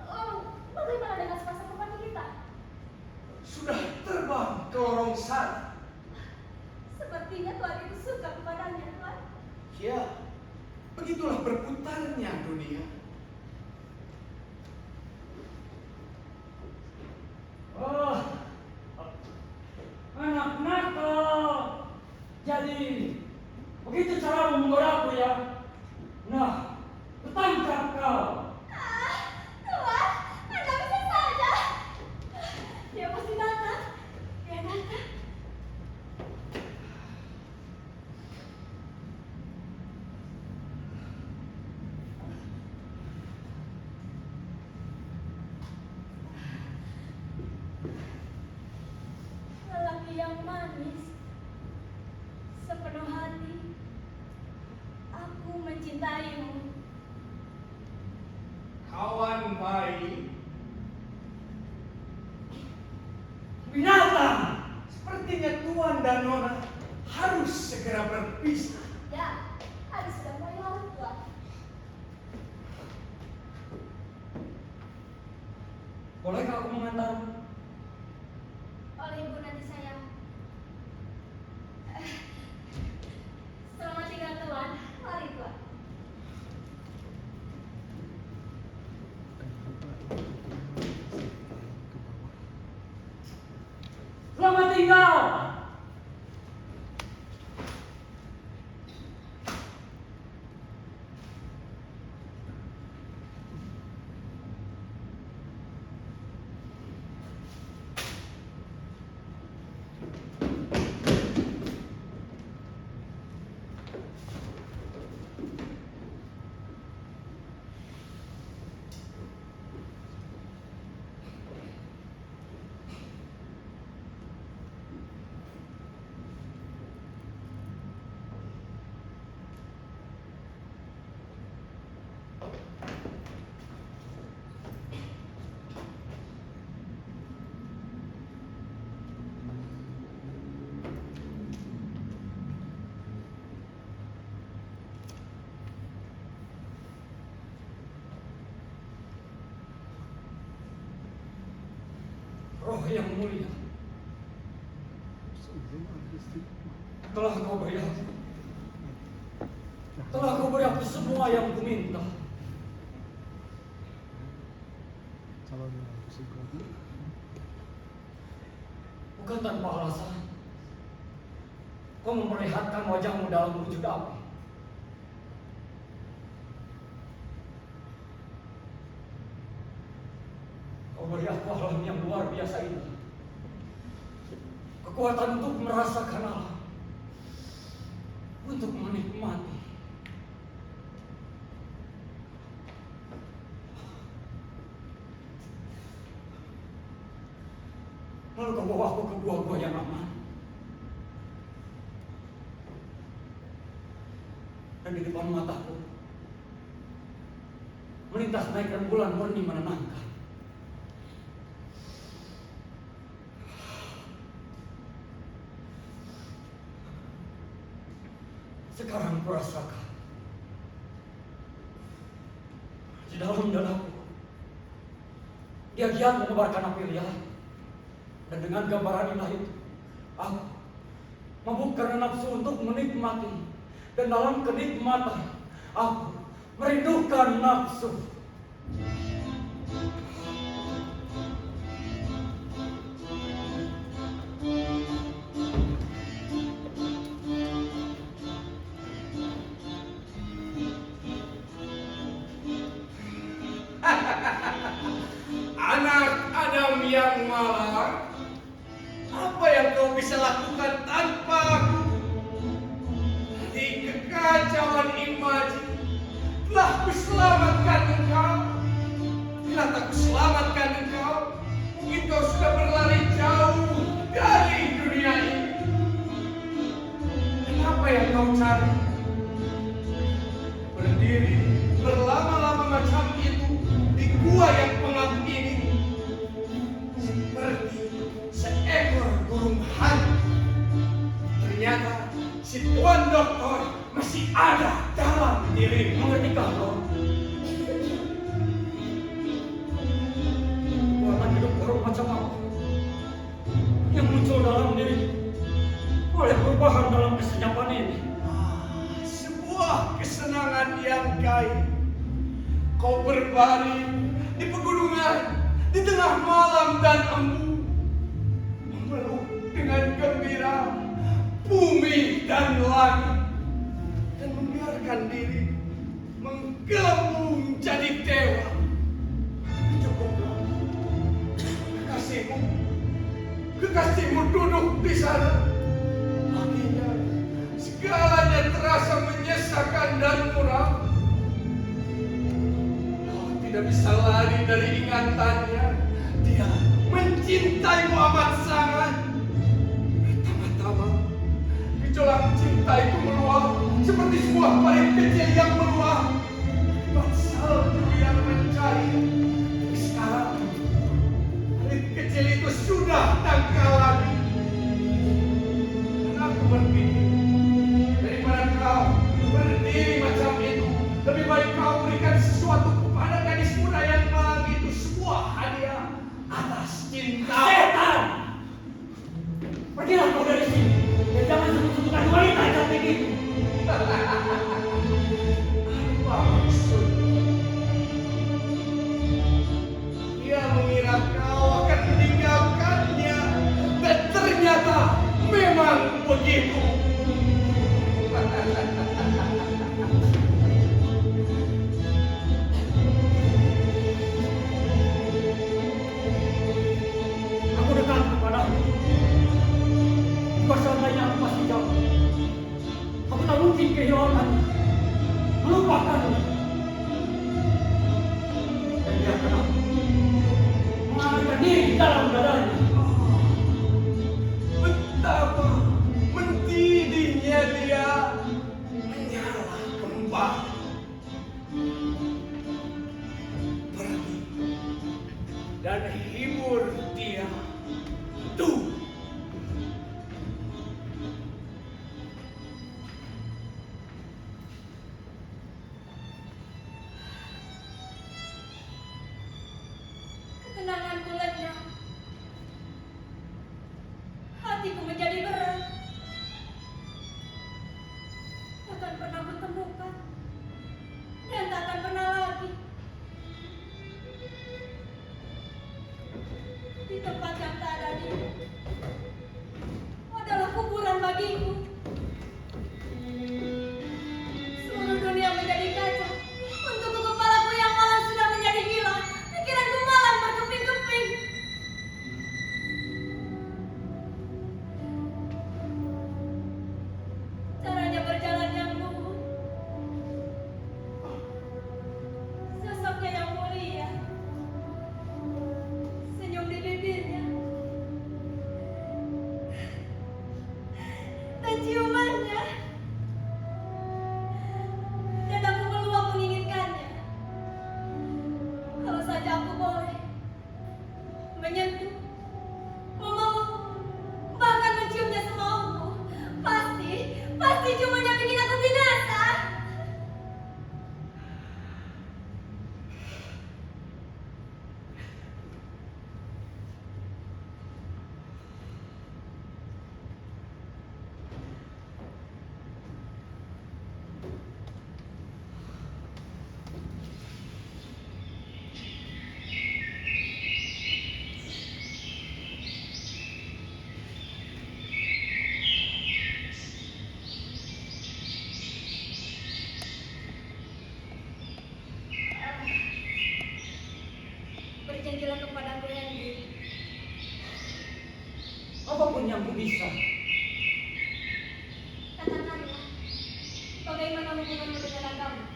Lalu, bagaimana dengan sepasang kembali kita? Sudah terbang ke lorong sana. Sepertinya Tuan itu suka kepadanya, Tuan. Ya, begitulah berputarnya dunia. Oh, anak nakal. Jadi, begitu cara menggodaku ya. Nah, ketangkap kau. Tuan, Anda bisa saja. Dia pasti datang. Dia datang. Lelaki yang manis, sepenuh hati, aku mencintaimu. Kawan baik, Binatang. sepertinya Tuan dan Nona harus segera berpisah. Ya, hari sudah mulai larut, Tuan. Bolehkah aku mengantarmu? Oleh ibu nanti sayang. Selamat tinggal, Tuan. Mari, Tuan. Selamat tinggal. Roh yang mulia, telah kau beri aku. Telah kau beri aku semua yang kuminta. Bukan tanpa alasan, kau memperlihatkan wajahmu dalam wujud api. beri aku alam yang luar biasa ini. Kekuatan untuk merasakan alam, untuk menikmati. Lalu kau bawa aku ke gua-gua yang aman. Dan di depan mataku melintas naik rembulan murni menenangkan. Sekarang kurasakan di dalam dadaku dia giat menebarkan api liar, dan dengan gambaran indah itu aku membuka nafsu untuk menikmati, dan dalam kenikmatan aku merindukan nafsu. Anak Adam yang malang, apa yang kau bisa lakukan tanpa aku? Di kekacauan imaji telah kuselamatkan engkau. Bila tak kuselamatkan engkau, mungkin kau sudah berlari jauh dari dunia ini. Dan apa yang kau cari? Berdiri berlama-lama macam itu di gua yang pengap ini, seperti seekor burung hantu. Ternyata si Tuan Doktor masih ada dalam diri. Mengertikah kau? Kekuatan hidup baru macam apa yang muncul dalam diri oleh perubahan dalam kesenyapan ini? Sebuah kesenangan yang gaib. Kau berbaring di pegunungan di tengah malam dan embu, memeluk dengan gembira bumi dan langit, dan membiarkan diri menggelembung jadi dewa. Cukuplah, kekasihmu duduk di sana. Baginya segalanya terasa menyesakan dan muram. Kau tidak bisa lari dari ingatannya. Dia mencintaimu amat sangat. Pertama-tama gejolak cinta itu meluap seperti sebuah parit kecil yang meluap akibat salju yang mencair. Tapi sekarang parit kecil itu sudah dangkal lagi. Dan aku berpikir, daripada kau berdiri macam itu, lebih baik kau berikan sesuatu kepada gadis muda yang malang itu, sebuah hadiah atas cinta. Setan! Pergilah kau dari sini, dan jangan sebut-sebutkan wanita cantik itu. Apa maksud? Dia mengira kau akan meninggalkannya, dan ternyata memang begitu. Aku dekat kepadamu. Jika seandainya aku masih jauh, aku tak mungkin kehilangannya, melupakannya. Dan dia kenapa mengalihkan diri di dalam dadanya. Betapa mendidihnya dia menyala kembali. Pergi dan hibur dia. Tuh. Ketenanganku lenyap. Hatiku menjadi berat. Takkan pernah kutemukan, dan takkan pernah lagi. Di tempat yang tak ada dia adalah kuburan bagiku. Seluruh dunia menjadi kacau. Untukku kepalaku yang malang sudah menjadi gila. Pikiranku malang berkeping-keping. Berilah kepadaku Henry. Apapun yang ku bisa. Katakanlah, bagaimana hubunganmu dengan agama?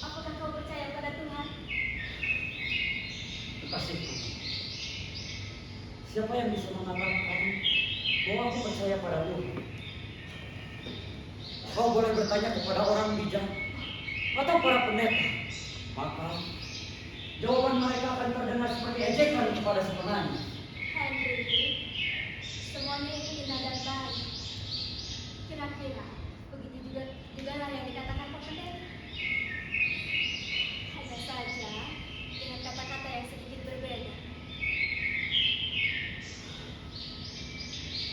Apakah kau percaya pada Tuhan? Kekasihku, siapa yang bisa mengatakan bahwa aku percaya pada Tuhan? Kau boleh bertanya kepada orang bijak atau para pendeta, maka jawaban mereka akan terdengar seperti ejekan kepada si penanya. Henry, semuanya ini indah dan baik. Kira-kira begitu juga lah yang dikatakan Pak Pendeta. Hanya saja dengan kata-kata yang sedikit berbeda.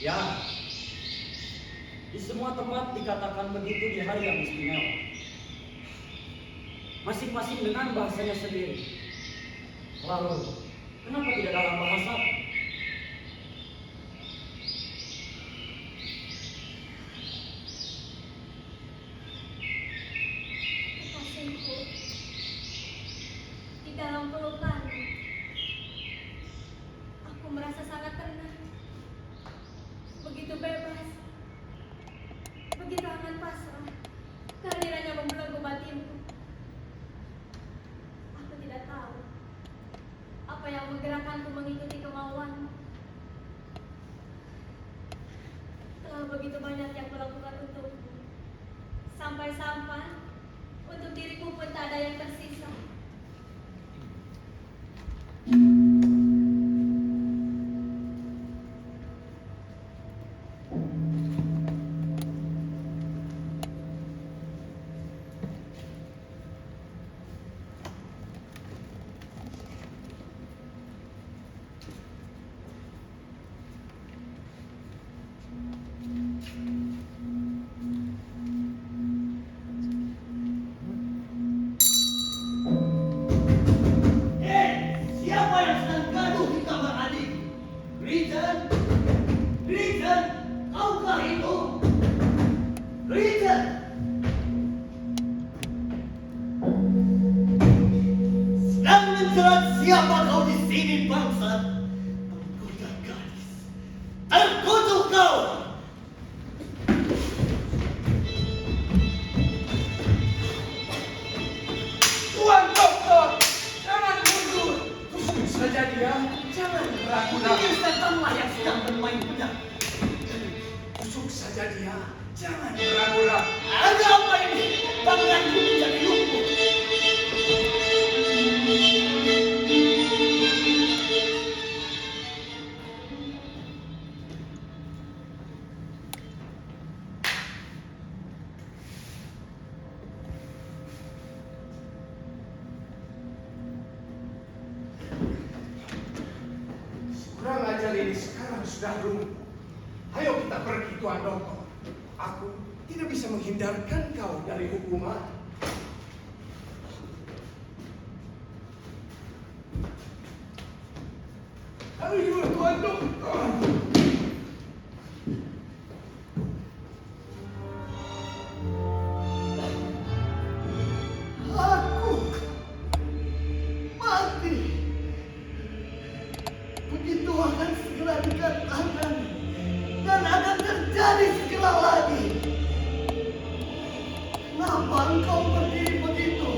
Ya, di semua tempat dikatakan begitu di hari yang istimewa. Masing-masing dengan bahasanya sendiri. Lalu, kenapa tidak dalam bahasa? Kekasihku, di dalam pelukanmu, aku merasa sangat tenang. Begitu bebas, begitu aman pasrah. Kehadirannya membelenggu batinku. Aku tidak tahu apa yang menggerakkanku mengikuti kemauanmu. Telah begitu banyak yang kulakukan untukmu, sampai-sampai untuk diriku pun tak ada yang tersisa. Siapa yang sedang gaduh di kamar adik? Richard? Richard? Kaukah itu? Richard? Sedang menjerat siapa kau di sini, bangsat? Menggoda gadis. Terkutuk kau! Tuan Dokter, jangan mundur. Tusuk saja dia, jangan ragu-ragu. Mungkin setanlah yang sedang bermain pedang. Tusuk saja dia, jangan ragu-ragu. Ada apa ini? Tanganku menjadi lumpuh. Kurang ajar ini sekarang sudah lumpuh. Ayo kita pergi, Tuan Dokter. Aku tidak bisa menghindarkan kau dari hukuman. Ayo, Tuan Dokter. Aku mati. Begitu akan segera dikatakan dan akan terjadi segera lagi. Kenapa engkau berdiri begitu?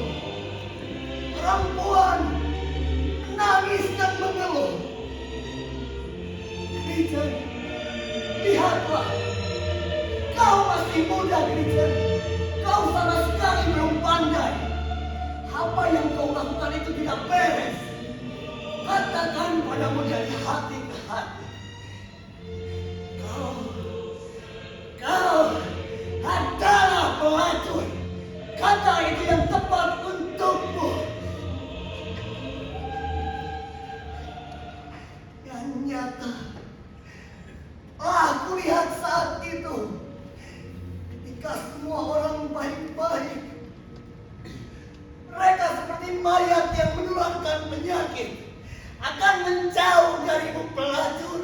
Perempuan menangis dan mengeluh. Richard, lihatlah. Kau masih muda, Richard. Kau sama sekali belum pandai. Apa yang kau lakukan itu tidak beres. Katakan padamu dari hati ke hati. Kau adalah pelacur. Kata itu yang tepat untukmu. Yang nyata, aku lihat saat itu ketika semua orang baik-baik, mereka seperti mayat yang menularkan penyakit, akan menjauh darimu pelacur.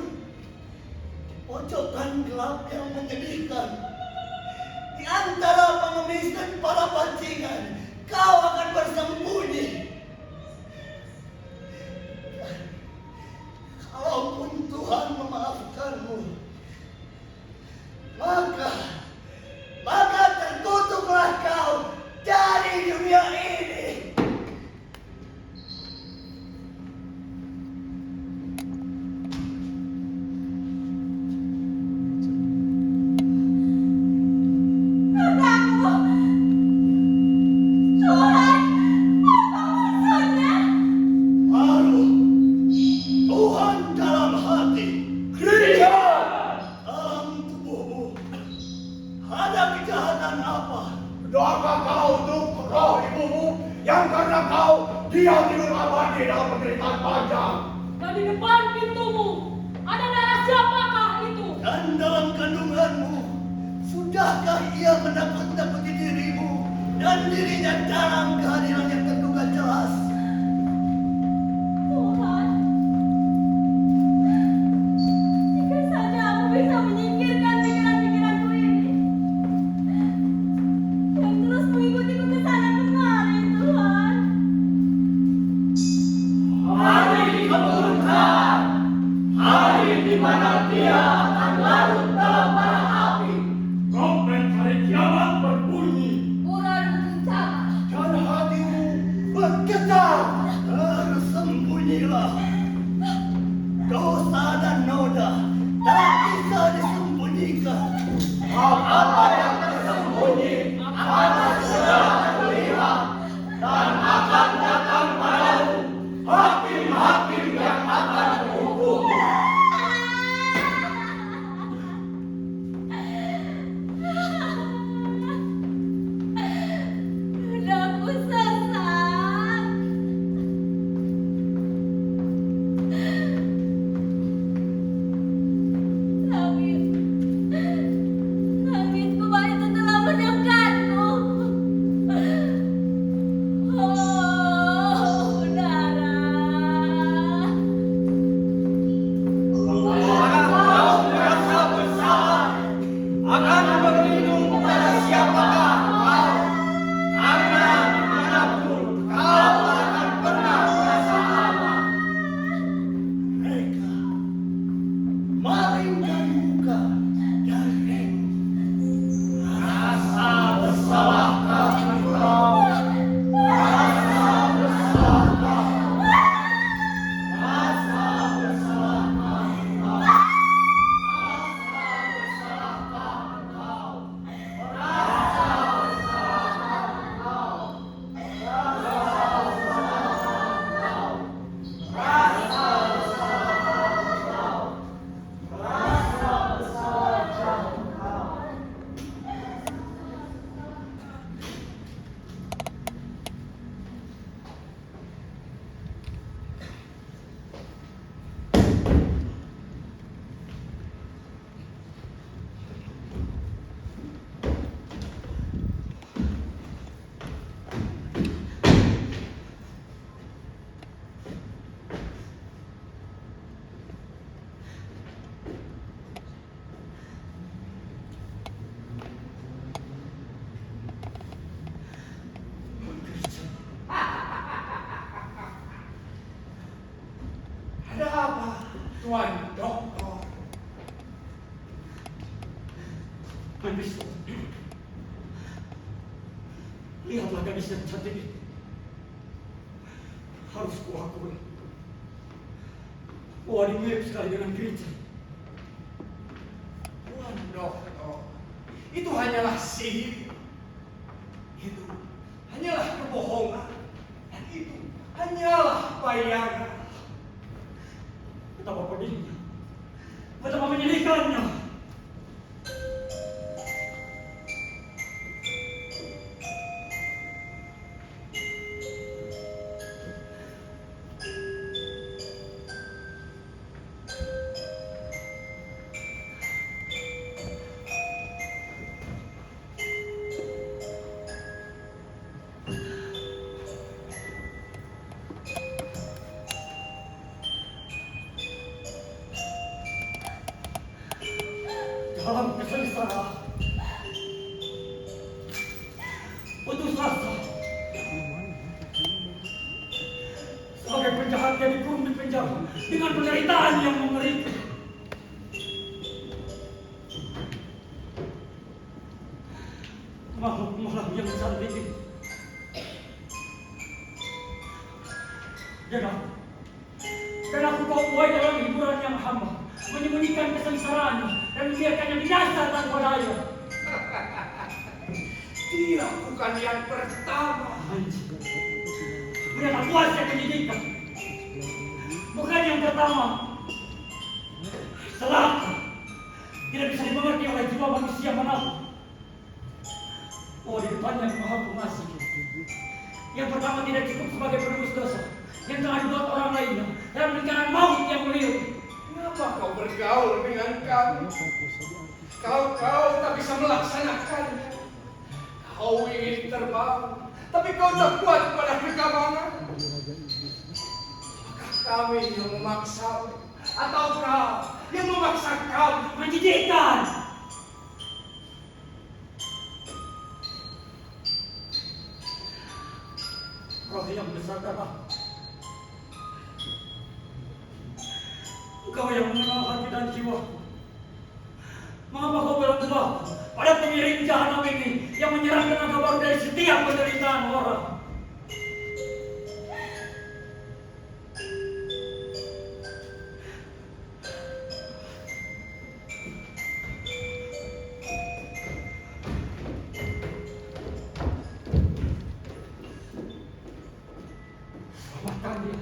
Pojokan gelap yang menyedihkan, di antara pengemis dan para bajingan, kau akan bersembunyi. terjadi dalam penderitaan panjang. Dan di depan pintumu ada darah siapakah itu? Dan dalam kandunganmu, sudahkah ia menakut-nakuti dirimu dan dirinya dalam kehadiran yang terduga jelas? Tuhan, jika saja aku bisa menyingkirkan pikiran-pikiranku ini yang terus mengikutiku ke sana kemari, Tuhan. Hari keburukan, hari di mana dia akan larut dalam bara api. Trompet hari kiamat berbunyi. Bulan bencana. Dan hatimu bergetar. Bersembunyilah. Dosa dan noda tak bisa disembunyikan. Apa yang tersembunyi akan segera terlihat dan akan datang padamu hakim-hakim yang akan menghukum. Aku sesat. Langitku itu telah mendengarku. Oh, darah. Kau merasa bersalah akan berlindung pada siapakah kau, karena dimanapun kau akan pernah merasa aman. Mereka malingkan muka dan rem. Rasa bersalahkah engkau? Rasa bersalahkah? Rasa bersalahkah engkau? Ada apa, Tuan Doktor? Gadis, lihatlah gadis yang cantik itu. Harus kuakui, dia mirip sekali dengan Gretchen. Tuan Doktor, itu hanyalah sihir. Itu hanyalah kebohongan. Dan itu hanyalah bayangan. Betapa pedihnya, betapa menyedihkannya. Dalam kesengsaraan, putus asa, sebagai penjahat yang dikurung di penjara dengan penderitaan yang mengerikan. Makhluk malam yang cantik ini, dan aku kau buai dalam hiburan yang hamba, menyembunyikan kesengsaraannya dan membiarkannya binasa tanpa daya. Dia bukan yang pertama. Lihatlah puasnya penyidikan. Bukan yang pertama. Celaka. Tidak bisa dimengerti oleh jiwa manusia manapun. Di depannya Maha Pengasih. Yang pertama tidak cukup sebagai penebus dosa, yang telah dibuat orang lainnya dalam lingkaran maut yang meliuk. Kenapa kau bergaul dengan kami? Kau tak bisa melaksanakannya. Kau ingin terbang, tapi kau tak kuat pada kegamangan. Apakah kami yang memaksa, atau kau yang memaksa kau Menjijikkan. Roh yang besar darah. Engkau yang mengenal hati dan jiwa. Mengapa kau berubah pada pengiring jahanam ini yang menyerahkan kabar dari setiap penderitaan orang? Selamatkan dia.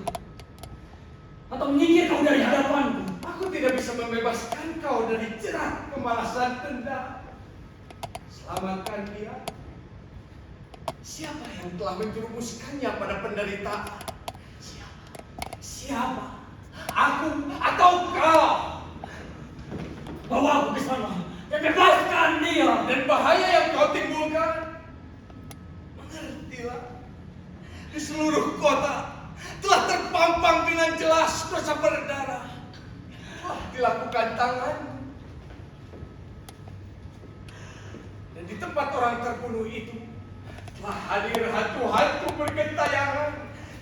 Atau menyingkir kau dari hadapanku. Aku tidak bisa membebaskan kau dari jerat pemalasan dendam. Selamatkan dia. Siapa yang telah menjerumuskannya pada penderitaan? Siapa? Aku atau kau? Bawa aku ke sana dan bebaskan dia. Dan bahaya yang kau timbulkan, mengertilah, di seluruh kota telah terpampang dengan jelas dosa berdarah telah dilakukan tanganmu. Dan di tempat orang terbunuh itu telah hadir hantu-hantu bergentayangan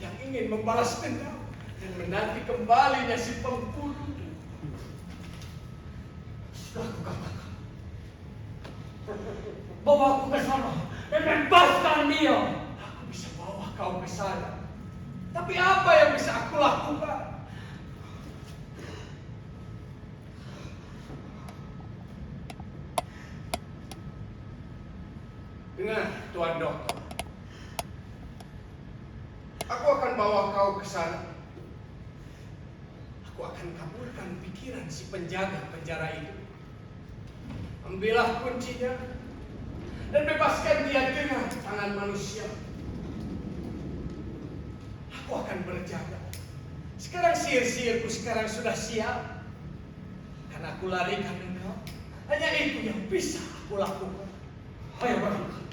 yang ingin membalas dendam dan menanti kembalinya si pembunuh. Sudah aku katakan. Bawa aku ke sana dan bebaskan dia. Aku bisa bawa kau ke sana, tapi apa yang bisa aku lakukan? Dengar, Tuan Dokter. Aku akan bawa kau ke sana. Aku akan kabulkan pikiran si penjaga penjara itu. Ambillah kuncinya dan bebaskan dia dengan tangan manusia. Aku akan berjaga. Sekarang sihir-sihirku sekarang sudah siap. Karena aku larikan engkau. Hanya itu yang bisa aku lakukan. Ayo berangkat.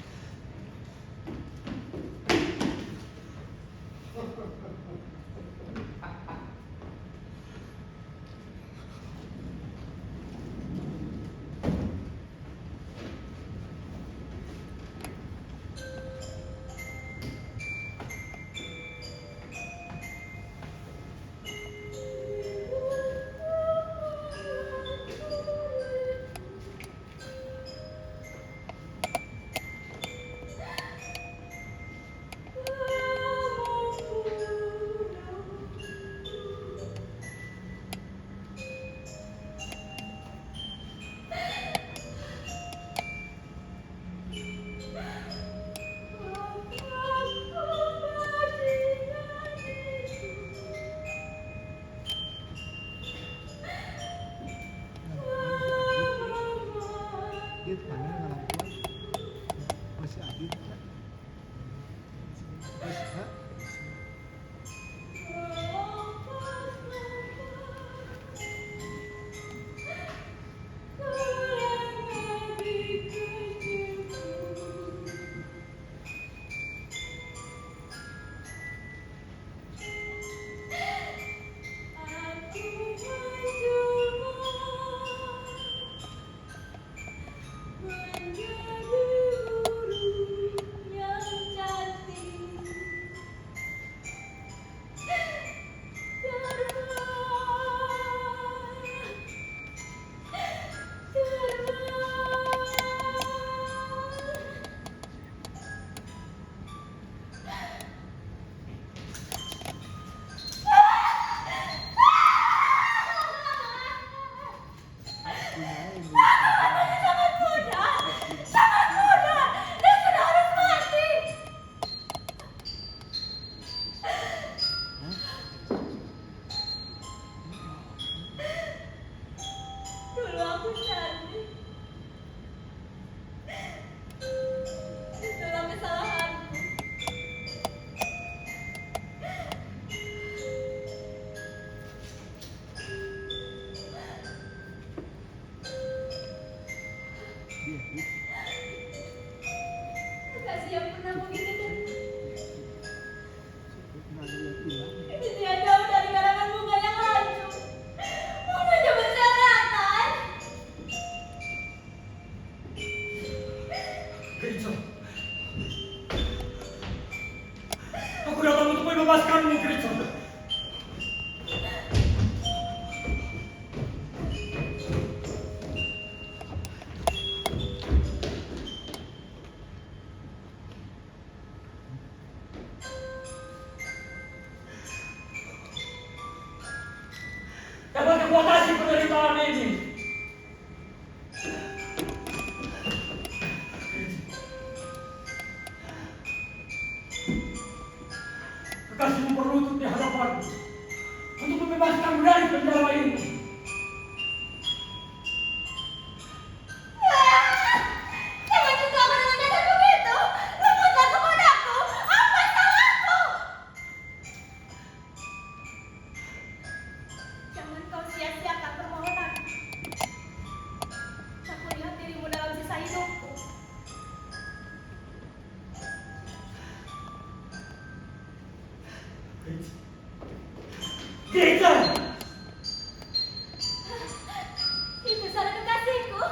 dapat kuatasi penderitaan ini. Kekasihmu berlutut di hadapanmu untuk membebaskanmu dari penjara ini. Jangan sentuh aku dengan dasar begitu. Lembutlah kepadaku. Apa salahku? Jangan kau sia-siakan permohonan. Aku lihat dirimu dalam sisa hidupku. Gereja! Itu suara kekasihku.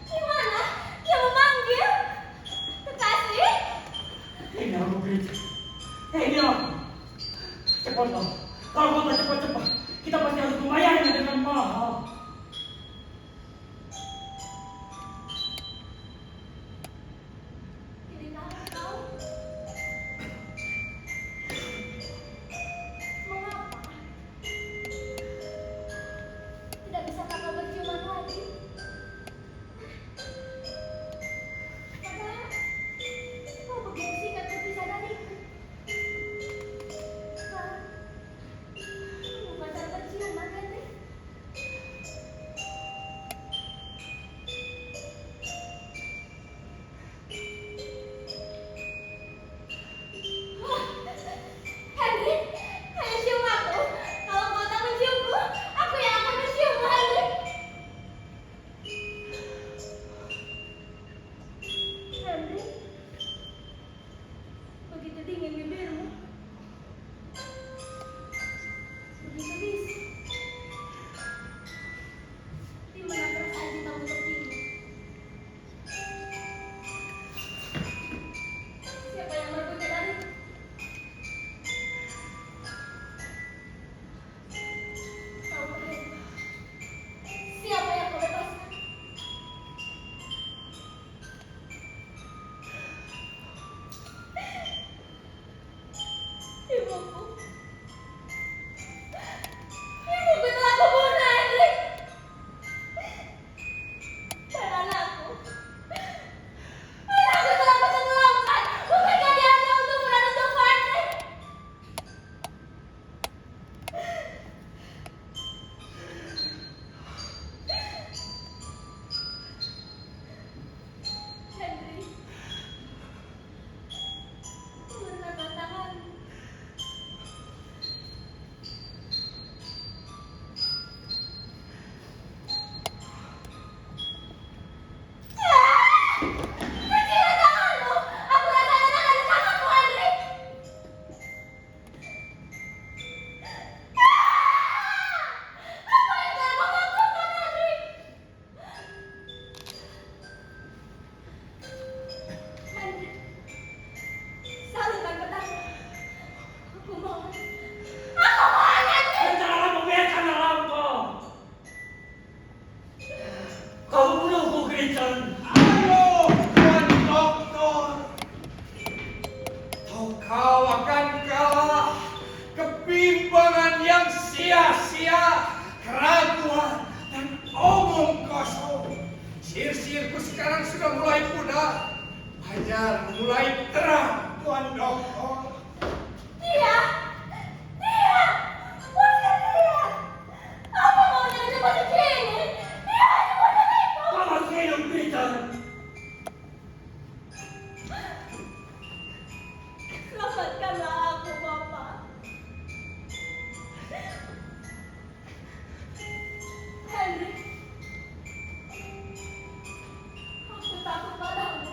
Gimana? Dia memanggil. Kekasih? Ini aku gereja. Ini aku. Cepatlah. Kalau kau tak cepat-cepat, kita pasti harus membayarnya dengan mahal. Inikah kau? Mengapa? Tidak bisakah kau berciuman lagi? Padahal kau begitu singkat berpisah dariku. Sekarang bukan cara berciuman, Henry. Henry, ayo cium aku. Kalau kau tak menciumku, aku yang akan menciummu, Henry. Henry, begitu dingin bibirmu. Begitu bisu. Di mana perasaan cintamu tertinggi? Siapa yang merebutnya dariku? Tahukah Henry? Siapa yang kau bebaskan? Ibuku. Ibuku telah kubunuh, Henry. Dan anakku. Anakku telah kutenggelamkan. Bukankah dia hanya untukmu dan untukku, Henry? Henry, ulurkan tanganmu. Kecilkan tanganmu. Aku rasakan ada tanganmu, Henry. Apa yang telah kau lakukan, Henry? Henry, salurkan pedangmu. Aku mohon. Aku mohon, Henry. Dan janganlah membiarkan alamku. Kau bunuhku, gereja. Ayo, Tuan Doktor. Tahu kau akan kalah kebimbangan yang sia-sia, keraguan, dan omong kosong. Sihir-sihirku sekarang sudah mulai punah. Fajar mulai terang, Tuan Doktor. Dia, bukan dia. Apa maunya dengan cepat begini? Dia hanya mau diriku. Kau masih hidup, gereja. Selamatkanlah aku, Bapak. Henry, aku takut padamu.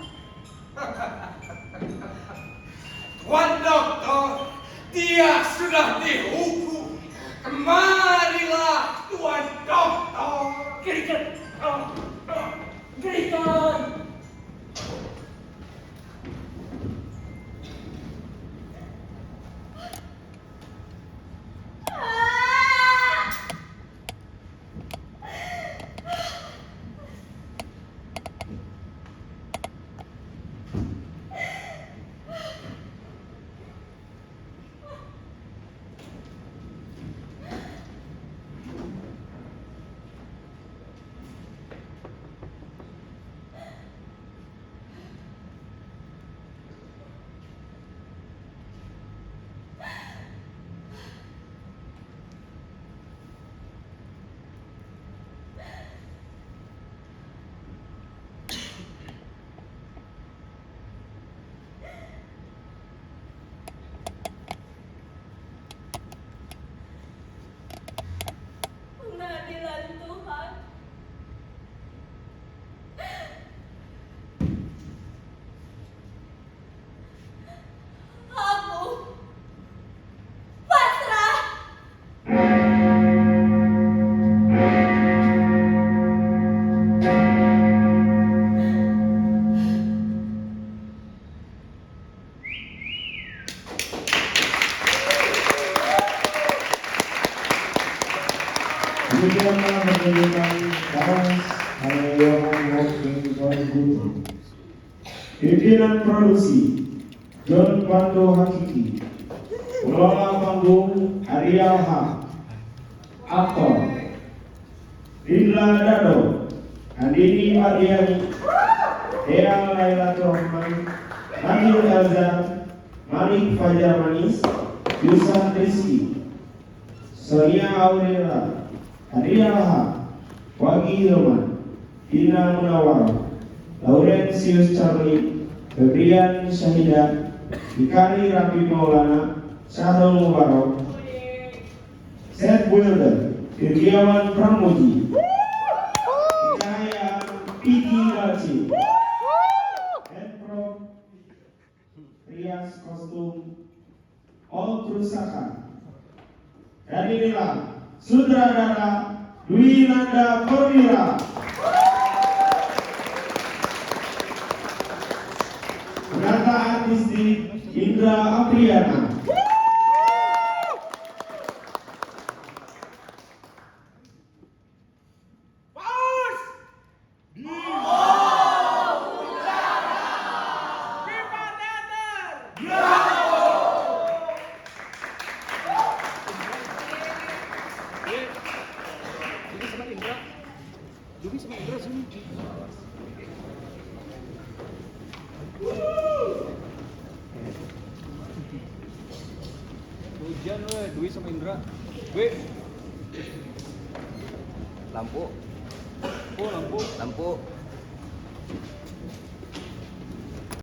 Tuan Doktor, dia Demikianlah pertunjukan Taras Haleyohan Walking 2007. Pimpinan produksi John Pando Hakiki. Pengelola panggung Ariel H. Aktor Indra Dado, Andini Mardiani, Dea Lailatul Rahman, Nabil Elzar, Malik Fajar Manis, Yusan Rizky, Sonia Aurela, Ariel H. Wagi Hilman, Dina Munawar, Laurentius Charlie, Febrian Syahida, Ikari Rafi Maulana, Syahrul Mubarak, Seth Wilder, Kirgiawan Pramuji, Cahaya Piti Raci, Edpro, Rias Kostum, All Krusaka. Dan inilah sutradara Dwi Nanda Perwira. Penata artistik Indra Apriana. Hujan we, Dwi sama Indra. Dwi. Lampu. Oh, lampu. Lampu.